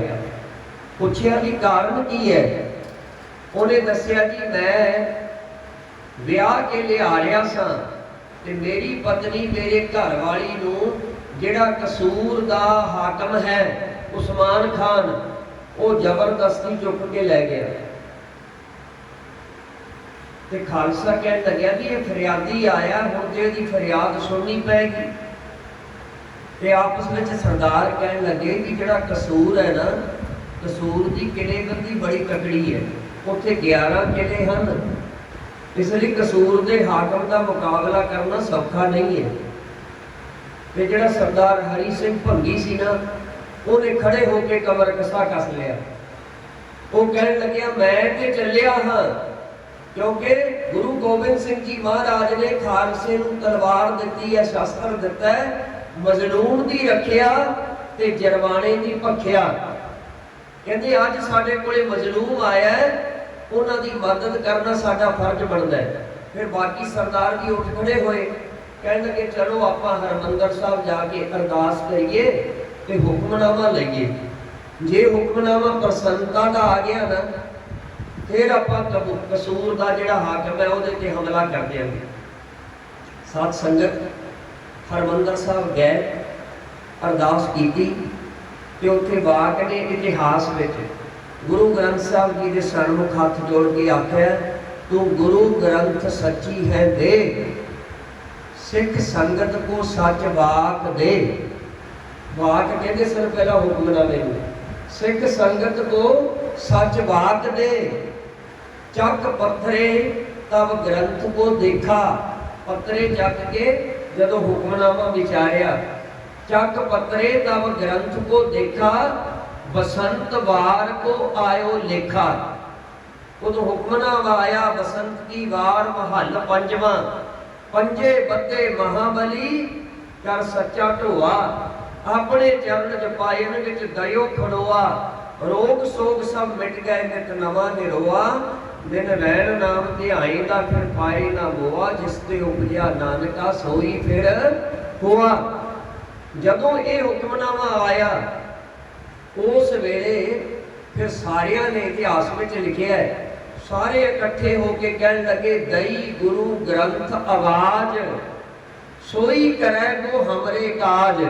ਪੁੱਛਿਆ ਵੀ ਕਾਰਨ ਕੀ ਹੈ? ਉਹਨੇ ਦੱਸਿਆ ਜੀ ਮੈਂ ਵਿਆਹ ਕੇ ਲਿਆ ਰਿਹਾ ਸਾਂ ਤੇ ਮੇਰੀ ਪਤਨੀ ਮੇਰੇ ਘਰ ਵਾਲੀ ਨੂੰ ਜਿਹੜਾ ਕਸੂਰ ਦਾ ਹਾਕਮ ਹੈ ਉਸਮਾਨ ਖਾਨ ਉਹ ਜ਼ਬਰਦਸਤੀ ਚੁੱਕ ਕੇ ਲੈ ਗਿਆ। ਤੇ ਖਾਲਸਾ ਕਹਿਣ ਲੱਗਿਆ ਵੀ ਇਹ ਫਰਿਆਦੀ ਆਇਆ, ਹੁਣ ਤੇ ਇਹਦੀ ਫਰਿਆਦ ਸੁਣਨੀ ਪਏਗੀ। ਤੇ ਆਪਸ ਵਿੱਚ ਸਰਦਾਰ ਕਹਿਣ ਲੱਗੇ ਕਿ ਜਿਹੜਾ ਕਸੂਰ ਹੈ ਨਾ, ਕਸੂਰ ਦੀ ਕਿਲ੍ਹੇਬੰਦੀ ਬੜੀ ਤਕੜੀ ਹੈ, ਉੱਥੇ 11 ਕਿਲ੍ਹੇ ਹਨ, ਇਸ ਲਈ ਕਸੂਰ ਦੇ ਹਾਕਮ ਦਾ ਮੁਕਾਬਲਾ ਕਰਨਾ ਸੌਖਾ ਨਹੀਂ ਹੈ। ਤੇ ਜਿਹੜਾ ਸਰਦਾਰ ਹਰੀ ਸਿੰਘ ਭੰਗੀ ਸੀ ਨਾ, ਉਹਨੇ ਖੜੇ ਹੋ ਕੇ ਕਮਰ ਕਸਾ ਕੱਸ ਲਿਆ। ਉਹ ਕਹਿਣ ਲੱਗਿਆ ਮੈਂ ਤੇ ਚੱਲਿਆ ਹਾਂ, ਕਿਉਂਕਿ ਗੁਰੂ ਗੋਬਿੰਦ ਸਿੰਘ ਜੀ ਮਹਾਰਾਜ ਨੇ ਖਾਲਸੇ ਨੂੰ ਤਲਵਾਰ ਦਿੱਤੀ ਹੈ, ਸ਼ਸਤਰ ਦਿੱਤਾ ਹੈ, ਮਜ਼ਲੂਮ ਦੀ ਰੱਖਿਆ ਤੇ ਜਰਵਾਣੇ ਦੀ ਭਖਿਆ। ਕਹਿੰਦੇ ਅੱਜ ਸਾਡੇ ਕੋਲੇ ਮਜ਼ਲੂਮ ਆਇਆ ਹੈ, ਉਹਨਾਂ ਦੀ ਮਦਦ ਕਰਨਾ ਸਾਡਾ ਫਰਜ਼ ਬਣਦਾ ਹੈ। ਫਿਰ ਬਾਕੀ ਸਰਦਾਰ ਵੀ ਉੱਠ ਖੜੇ ਹੋਏ, ਕਹਿਣ ਲੱਗੇ ਚਲੋ ਆਪਾਂ ਹਰਿਮੰਦਰ ਸਾਹਿਬ ਜਾ ਕੇ ਅਰਦਾਸ ਕਰੀਏ ਤੇ ਹੁਕਮਨਾਮਾ ਲਈਏ। ਜੇ ਹੁਕਮਨਾਮਾ ਪ੍ਰਸੰਨਤਾ ਦਾ ਆ ਗਿਆ ਨਾ, ਫਿਰ ਆਪਾਂ ਕਸੂਰ ਦਾ ਜਿਹੜਾ ਹਾਕਮ ਹੈ ਉਹਦੇ ਤੇ ਹਮਲਾ ਕਰ ਦਿਆਂਗੇ। ਸਾਧ ਸੰਗਤ ਹਰਿਮੰਦਰ ਸਾਹਿਬ ਗਏ, ਅਰਦਾਸ ਕੀਤੀ ਤੇ ਉੱਥੇ ਵਾਕ ਨੇ ਇਤਿਹਾਸ ਵਿੱਚ ਗੁਰੂ ਗ੍ਰੰਥ ਸਾਹਿਬ ਜੀ ਦੇ ਸਨਮੁਖ ਹੱਥ ਜੋੜ ਕੇ ਆਖਿਆ, ਤੂੰ ਗੁਰੂ ਗ੍ਰੰਥ ਸੱਚੀ ਹੈ ਦੇ, ਸਿੱਖ ਸੰਗਤ ਕੋ ਸੱਚ ਵਾਕ ਦੇ। ਵਾਕ ਕਹਿੰਦੇ ਸਨ ਪਹਿਲਾਂ ਹੁਕਮਨਾਮੇ ਨੂੰ, ਸਿੱਖ ਸੰਗਤ ਕੋ ਸੱਚ ਵਾਕ ਦੇ, ਚੱਕ ਪੱਥਰੇ ਤਬ ਗ੍ਰੰਥ ਕੋ ਦੇਖਾ। ਪੱਤਰੇ ਚੱਕ ਕੇ ਜਦੋਂ ਹੁਕਮਨਾਮਾ ਵਿਚਾਰਿਆ, ਚੱਕ ਪੱਤਰੇ ਤਬ ਗ੍ਰੰਥ ਕੋ ਦੇਖਾ, ਬਸੰਤ ਵਾਰ ਕੋ ਆਇਓ ਲੇਖਾ। ਉਦੋਂ ਹੁਕਮਨਾਮਾ ਆਇਆ, ਬਸੰਤ ਕੀ ਵਾਰ ਮਹੱਲ ਪੰਜਵਾਂ, ਪੰਜੇ ਬੱਦੇ ਮਹਾਬਲੀ ਕਰ ਸੱਚਾ ਢੋਆ, ਆਪਣੇ ਚਰਨ ਜਪਾਇਨ ਵਿੱਚ ਦਇਓ ਖੜੋਆ, ਰੋਗ ਸੋਗ ਸਭ ਮਿਟ ਗਏ ਨਿਤ ਨਵਾਂ ਨਿਰੋਆ, ਦਿਨ ਰਹਿਣ ਨਾਮ ਧਿਆਈ ਦਾ ਫਿਰ ਪਾਏ ਨਾ ਮੋਆ, ਜਿਸ ਤੇ ਉਪਜਿਆ ਨਾਨਕਾ ਸੋਈ ਫਿਰ ਹੋਆ। ਜਦੋਂ ਇਹ ਹੁਕਮਨਾਮਾ ਆਇਆ ਉਸ ਵੇਲੇ ਫਿਰ ਸਾਰਿਆਂ ਨੇ ਇਤਿਹਾਸ ਵਿੱਚ ਲਿਖਿਆ ਹੈ, ਸਾਰੇ ਇਕੱਠੇ ਹੋ ਕੇ ਕਹਿਣ ਲੱਗੇ ਦਈ ਗੁਰੂ ਗ੍ਰੰਥ ਆਵਾਜ਼, ਸੋਈ ਕਰੈ ਕੋ ਹਮਰੇ ਕਾਜ।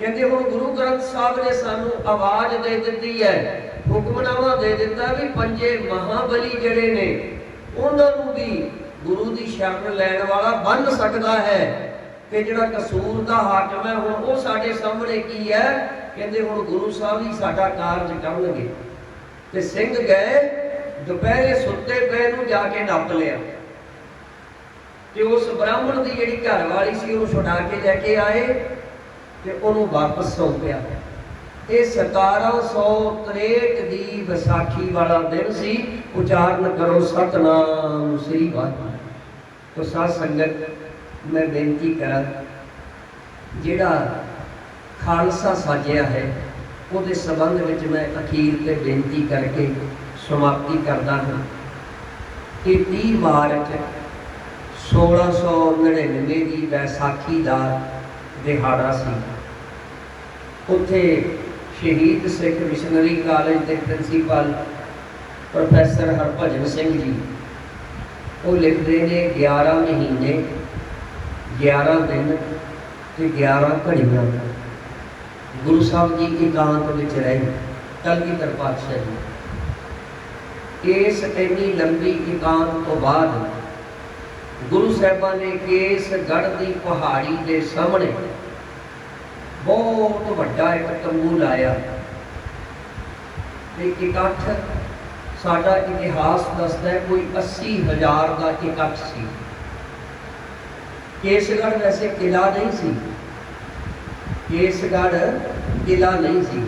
ਕਹਿੰਦੇ ਹੁਣ ਗੁਰੂ ਗ੍ਰੰਥ ਸਾਹਿਬ ਨੇ ਸਾਨੂੰ ਆਵਾਜ਼ ਦੇ ਦਿੱਤੀ ਹੈ, ਹੁਕਮਨਾਮਾ ਦੇ ਦਿੱਤਾ ਵੀ ਪੰਜੇ ਮਹਾਬਲੀ ਜਿਹੜੇ ਨੇ ਉਹਨਾਂ ਨੂੰ ਵੀ ਗੁਰੂ ਦੀ ਸ਼ਰਨ ਲੈਣ ਵਾਲਾ ਬਣ ਸਕਦਾ ਹੈ। ਤੇ ਜਿਹੜਾ ਕਸੂਰ ਦਾ ਹਾਕਮ ਹੈ ਹੁਣ ਉਹ ਸਾਡੇ ਸਾਹਮਣੇ ਕੀ ਹੈ, ਕਹਿੰਦੇ ਹੁਣ ਗੁਰੂ ਸਾਹਿਬ ਹੀ ਸਾਡਾ ਕਾਰਜ ਕਰਨਗੇ। ਤੇ ਸਿੰਘ ਗਏ, ਦੁਪਹਿਰੇ ਸੁੱਤੇ ਪਏ ਨੂੰ ਜਾ ਕੇ ਨੱਪ ਲਿਆ ਤੇ ਉਸ ਬ੍ਰਾਹਮਣ ਦੀ ਜਿਹੜੀ ਘਰ ਵਾਲੀ ਸੀ ਉਹਨੂੰ ਛੁਡਾ ਕੇ ਲੈ ਕੇ ਆਏ ਤੇ ਉਹਨੂੰ ਵਾਪਸ ਸੌਂਪਿਆ। ਇਹ 1763 ਦੀ ਵਿਸਾਖੀ ਵਾਲਾ ਦਿਨ ਸੀ। ਉਚਾਰਨ ਕਰੋ ਸਤਨਾਮ ਸ੍ਰੀ ਵਾਹਿਗੁਰੂ। तो साध संगत मैं बेनती करा जिहड़ा खालसा साजिया है उहदे संबंध विच मैं अखीर ते बेनती करके समाप्ति करदा हाँ कि 30 मार्च 1699 की बैसाखी का दिहाड़ा सी। उत्थे शहीद सिख मिशनरी कॉलेज के प्रिंसीपल प्रोफैसर हरभजन सिंह जी वो लिखते हैं 11 महीने 11 दिन ते 11 घड़ियां गुरु साहब जी एकांत विच रहे कलगीधर पातशाह जी। इस इन्नी लंबी एकांत तो बाद गुरु साहिबां ने केसगढ़ की पहाड़ी के सामने बहुत वड्डा एक तंबू लाया ते इकट्ठ साडा इतिहास दसदा है कोई 80,000 का इकट्ठ सी। केसगढ़ वैसे किला नहीं सी, केसगढ़ किला नहीं सी,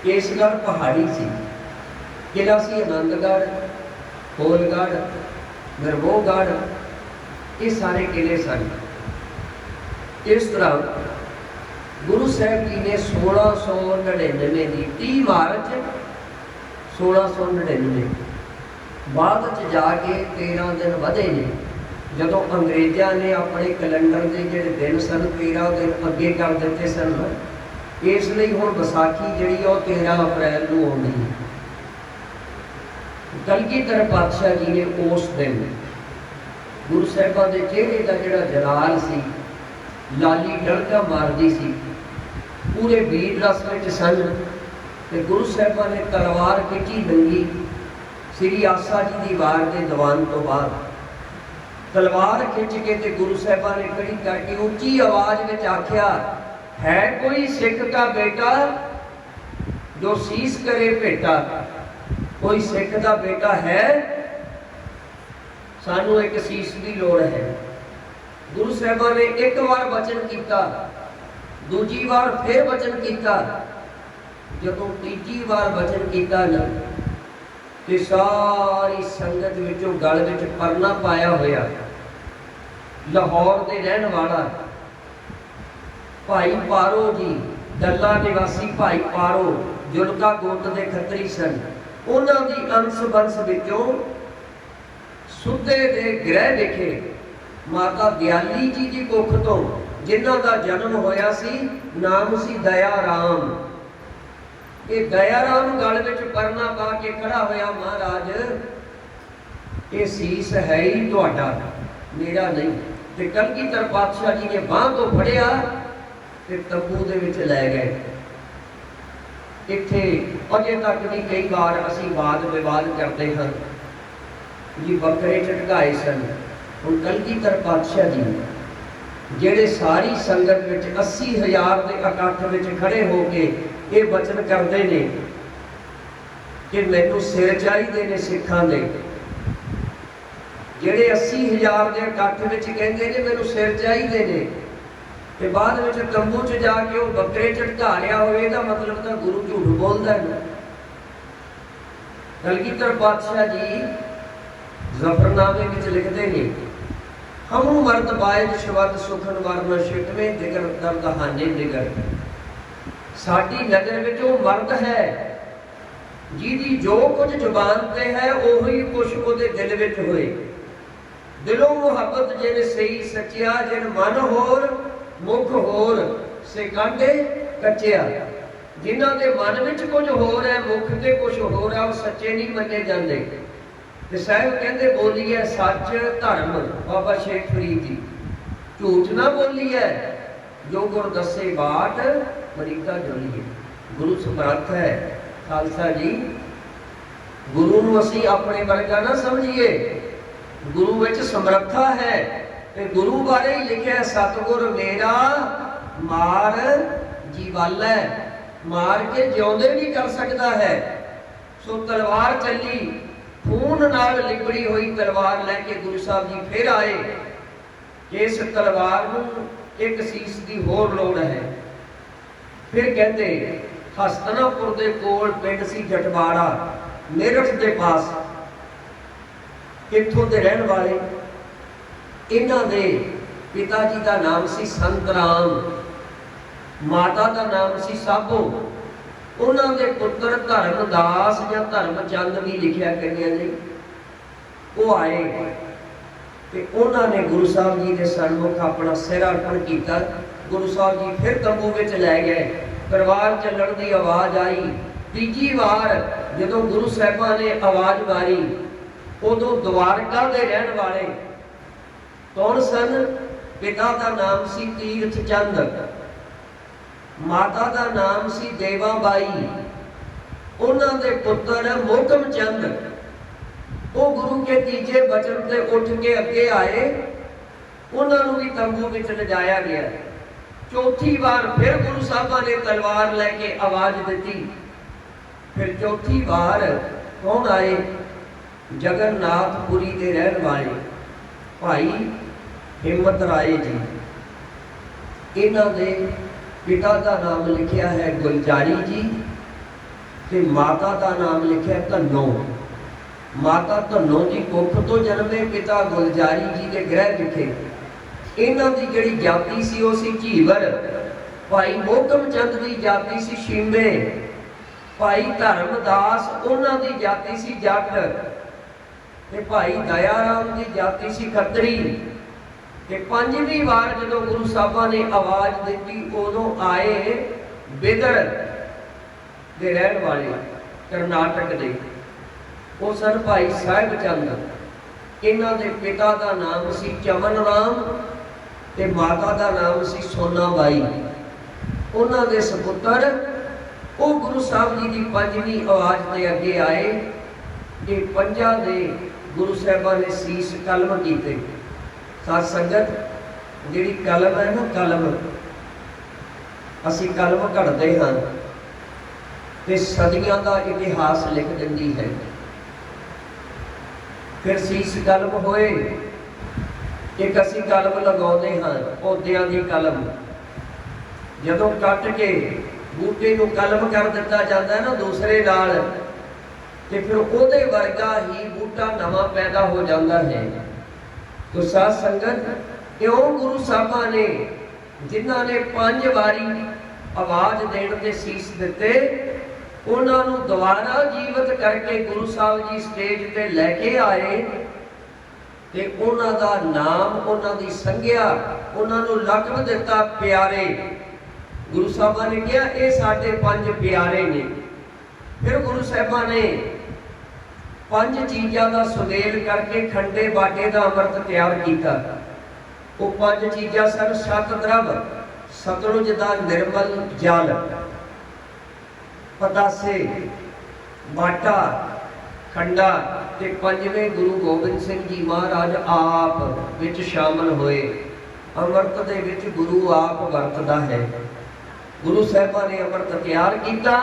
केसगढ़ पहाड़ी सी। किला सी आनंदगढ़, होलगढ़, नरमोहगढ़, ये सारे किले सन। इस तरह गुरु साहब जी ने 1699 की 30 मार्च 1699 बाद जाके 13 दिन वधे ने जदों अंग्रेज़ों ने अपने कैलेंडर के जोड़े दिन सन 13 दिन अगे कर दिते सन। इसलिए हुण विसाखी जिहड़ी 13 अप्रैल को आउंदी है। कलगीधर पातशाह जी ने उस दिन गुरु साहिबां दे चेहरे का जिहड़ा जलाल सी, लाली डड़का मारदी सी, पूरे वीर रस में सन। ते गुरु साहिबां ने तलवार खिंची नंगी श्री आसा जी की वार के दीवान तो बाद तलवार खिंच के ते गुरु साहिबां ने खड़ी करके ऊंची आवाज में आख्या, है कोई सिख का बेटा जो शीश करे भेटा? कोई सिख का बेटा है? सानू एक शीश की लोड़ है। गुरु साहिबां ने एक बार वचन किया, दूजी बार फिर वचन किया। जदों तीजी बार वचन किया ना कि सारी संगत विचों गल विच परना पाया होया लाहौर के रहने वाला भाई पारो जी, डल्ला निवासी भाई पारो जुलका गोत के खतरी सन। उन्हां दी अंश वंश विचों सुद्धे दे ग्रह लिखे माता दयाली जी की कुख तो जिन्हां दा जन्म होया सी, नाम सी दया राम। ये दया राम गल विच परना पा के खड़ा होया, महाराज ये शीस है ही तुहाडा, मेरा नहीं। ते कलगीधर पातशाह जी ने बांह तो फड़िया ते तंबू दे विच लै गए। इत्थे अजे तक भी कई बार असीं वाद विवाद करते हैं जी बकरे झटकाए सन। हुण कलगीधर पातशाह जी ਜਿਹੜੇ सारी संगत विच 80,000 के इकट्ठ विच खड़े होके ये वचन करते हैं कि मैनू सिर चाहिए ने सिखां दे। ਜਿਹੜੇ 80,000 के इकट्ठ विच कहंदे ने मैनू सिर चाहिए ने ते बाद विच तंबू च जाके वो बकरे झटका लिया होवे दा मतलब तो गुरु झूठ बोलदा है। कलगीधर पातशाह जी जफरनामे विच लिखते हैं, हम मर्द बायद शबद सुखन वर्ण शिकवे दिगर दर्द हाने दिगर। साडी नजर विच वो मर्द है जिहदी जो कुछ जुबान ते है ओही कुछ उहदे दिल विच होए। दिलों मुहब्बत जिन सही सच्चिया, जिन मन होर मुख होर से कांडे कच्चिया। जिन्हां दे मन विच कुछ होर है, मुख ते कुछ होर है, वो सच्चे नहीं मन्ने जांदे। ते साहिब कहते बोलीए सच धर्म, बाबा शेख फरीद जी झूठ ना बोलीए, जो गुर दसे बाट मरीका जोलीए। गुरु समर्थ है खालसा जी, गुरु नूं असीं अपने वर्गा ना समझिए, गुरु विच समर्था है। ते गुरु बारे ही लिखिया, सतगुर मेरा मार जीवाला, मार के जिउंदे भी कर सकता है। सो तलवार चली, खून नाल लिबड़ी हुई तलवार लैके गुरु साहब जी फिर आए कि इस तलवार नूं एक शीश की होर लोड़ है। फिर कहते हसतनापुर के कोल पिंड सी जटवाड़ा मेरठ के पास, इत्थों के रहने वाले इन्हां दे पिता जी का नाम सी संत राम, माता का नाम सी साबो। उन्हां दे पुत्र धर्मदास या धर्मचंद भी लिखिया करिया ने। वो आए ते उन्हां ने गुरु साहब जी के सन्मुख अपना सिर अर्पण किया। गुरु साहब जी फिर तंबू विच लै गए। परिवार चलण की आवाज़ आई। तीजी बार जदों गुरु साहिबां ने आवाज़ मारी, उदों द्वारका के रहने वाले कौन सन? पिता का नाम सी तीर्थ चंद, माता का नाम सी देवा बाई, उन्हां दे पुत्र मोहकम चंद। वो गुरु के तीजे बचन से उठ के अगे आए, उन्होंने भी तंबू में लिजाया गया। चौथी बार फिर गुरु साहबा ने तलवार लेके आवाज दी। फिर चौथी बार कौन आए? जगन्नाथपुरी के रहने वाले भाई हिम्मत राय जी। इन्हों ने पिता का नाम लिखा है गुलजारी जी, ते माता का नाम लिखा धन्नो। माता धन्नो जी कुख तो जन्मे, पिता गुलजारी जी के ग्रह लिखे। इन्हों की जिहड़ी जाति सी वो सी झीवर। भाई मोहकम चंद की जाति सी शीमे। भाई धर्मदास उन्हों की जाति सी जट, ते भाई दयाराम की जाति सी खत्तरी। ते पंजवीं बार जो गुरु साहबा ने आवाज दी उदों आए बिदर के रहने वाले करनाटक के, वो सन भाई साहिब चंद। इन्हों के पिता का नाम सी चमन राम, ते माता का नाम सी सोना बाई। उन्होंने सपुत्र वो गुरु साहब जी की पंजवीं आवाज के अगे आए। ये पंजा दे गुरु साहबा ने सीस कलम किए। साध संगत जी कलम है ना, कलम असी कलम घड़ते हाँ तो सदियों का इतिहास लिख दी है। फिर सीस कलम होए, एक असी कलम लगाते हाँ पौदियां की कलम। जदों कट के बूटे को कलम कर दिता जाता है ना दूसरे नाल, तो फिर उहदे वर्गा ही बूटा नवा पैदा हो जाता है। तो साध संगत क्यों गुरु साहबा ने जिन्होंने 5 बारी आवाज देने के शीश दिते, उन्होंने दोबारा जीवित करके गुरु साहब जी स्टेज पे लैके आए। ते उन्हों का नाम, उन्हों की संज्ञा, उन्होंने लकब दिता प्यारे। गुरु साहबा ने कहा ये साढ़े 5 प्यारे ने। फिर गुरु साहबा ने 5 चीज़ों का सुमेल करके खंडे बाटे का अमृत तैयार किया। वो 5 चीज़ां सन सतद्रव, सतलुज का निर्मल जल, पतासे, बाटा, खंडा। ते 5वें गुरु गोबिंद सिंह जी महाराज आप विच शामिल होए। अमृत दे विच गुरु आप वरतदा है। गुरु साहबा ने अमृत तैयार किया।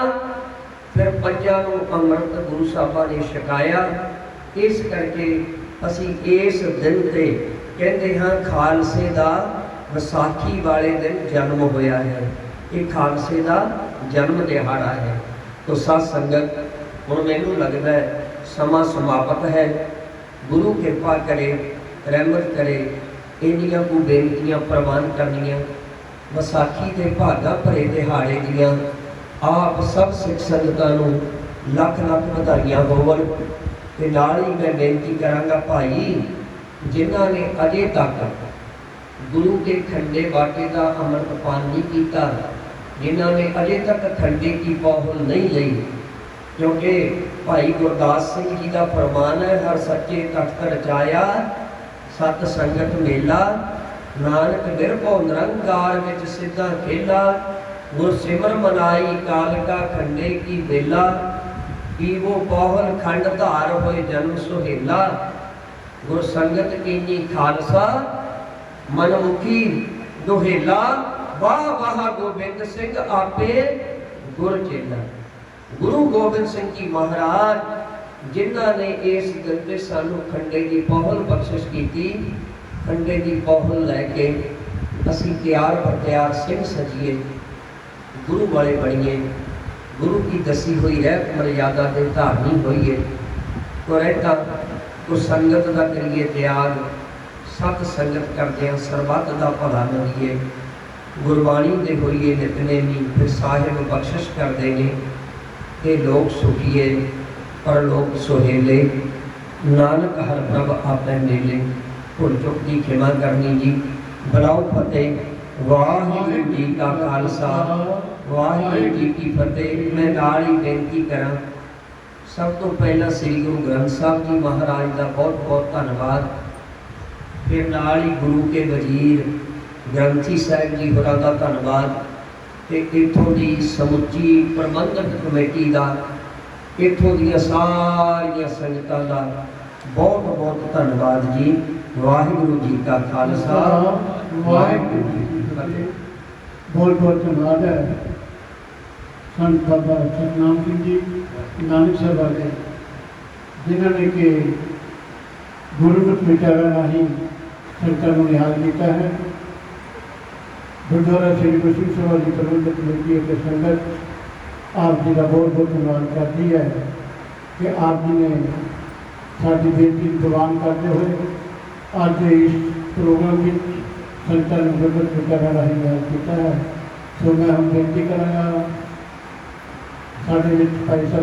फिर 5 को अमृत गुरु साहबा ने छकाया। इस करके असी इस दिन ते कहते हाँ खालसे का विसाखी वाले दिन जन्म होया है। ये खालसे का जन्म दिहाड़ा है। तो साध संगत हुण मैनूं लगदा है समा समाप्त है। गुरु कृपा करे, रहमत करे, इन्नियां को बेनतियां प्रवान करनियां। विसाखी के भागा भरे दिहाड़े दियां आप सब सिख संगतां नूं लख लख बधाइयां होवन। ते नाल ही मैं बेनती करांगा भाई जिन्हां ने अजे तक गुरु के खंडे बाटे का अमृत पान नहीं किया, जिन्हां ने अजे तक खंडे की पौहल नहीं ली, क्योंकि भाई गुरदास सिंह जी का फरमान है हर सच्चे तख्त रचाया सत संगत मेला, नानक बिरभो निरंकार विच सिद्धा खेला, गुर सिमर मनाई काल का खंडे की बेला, पीवो पौहल खंड धार होए जन्म सुहेला, गुर संगत कीनी खालसा मनमुखी दुहेला, वाह वाह गोबिंद सिंह आपे गुर चेला। गुरु गोबिंद सिंह जी महाराज जिन्हों ने इस दिन से सानू खंडे की पौहल बख्शिश की, खंडे की पौहल लैके असी तैयार पर तैयार सिंह सजीए, गुरु वाले बनिए, गुरु की दसी हुई रह मर्यादा के धारनी होइए। तो रहता तो संगत का करिए त्याग, सत संगत करदे सरबत का भला मंगीए, गुरबाणी दे होइए नितनेमी, फिर साहिब बख्शिश कर देंगे। ये लोग सुखिए पर लोग सुहेले, नानक हर प्रभ आपे मेले। भुल चुक की क्षमा करनी जी। बुलाओ फतेह। वाहिगुरू जी का खालसा, वाहिगुरू जी की फतेह। मैं नाल ही बेनती करा, सब तो पहला श्री गुरु ग्रंथ साहब जी महाराज का बहुत बहुत धन्यवाद। फिर नाल ही गुरु के वजीर ग्रंथी साहब जी होरां दा धन्यवाद। ते इत्थों की समुची प्रबंधक कमेटी का, इत्थों दी सारिया संगतां दा बहुत बहुत धन्यवाद जी। वाहिगुरु जी का खालसा, वाहिगुरु जी की फतेह। बहुत बहुत धन्यवाद है संत बाबा सतनाम सिंह जी नानक सभा के, जिन्होंने कि गुरुमत विचारा राही संगतां नूं निहाल किया है। गुरुद्वारा श्री गुरसिंह सभा की प्रबंधक कमेटी और संगत आप जी का बहुत बहुत धन्यवाद करती है कि आप जी ने साडी बेनती प्रवान करते हुए अज इस प्रोग्राम में संगतां नूं गुरुमत विचारा राही निहाल किया है। सो मैं हम बेनती करांगा साडे विच भाई साहब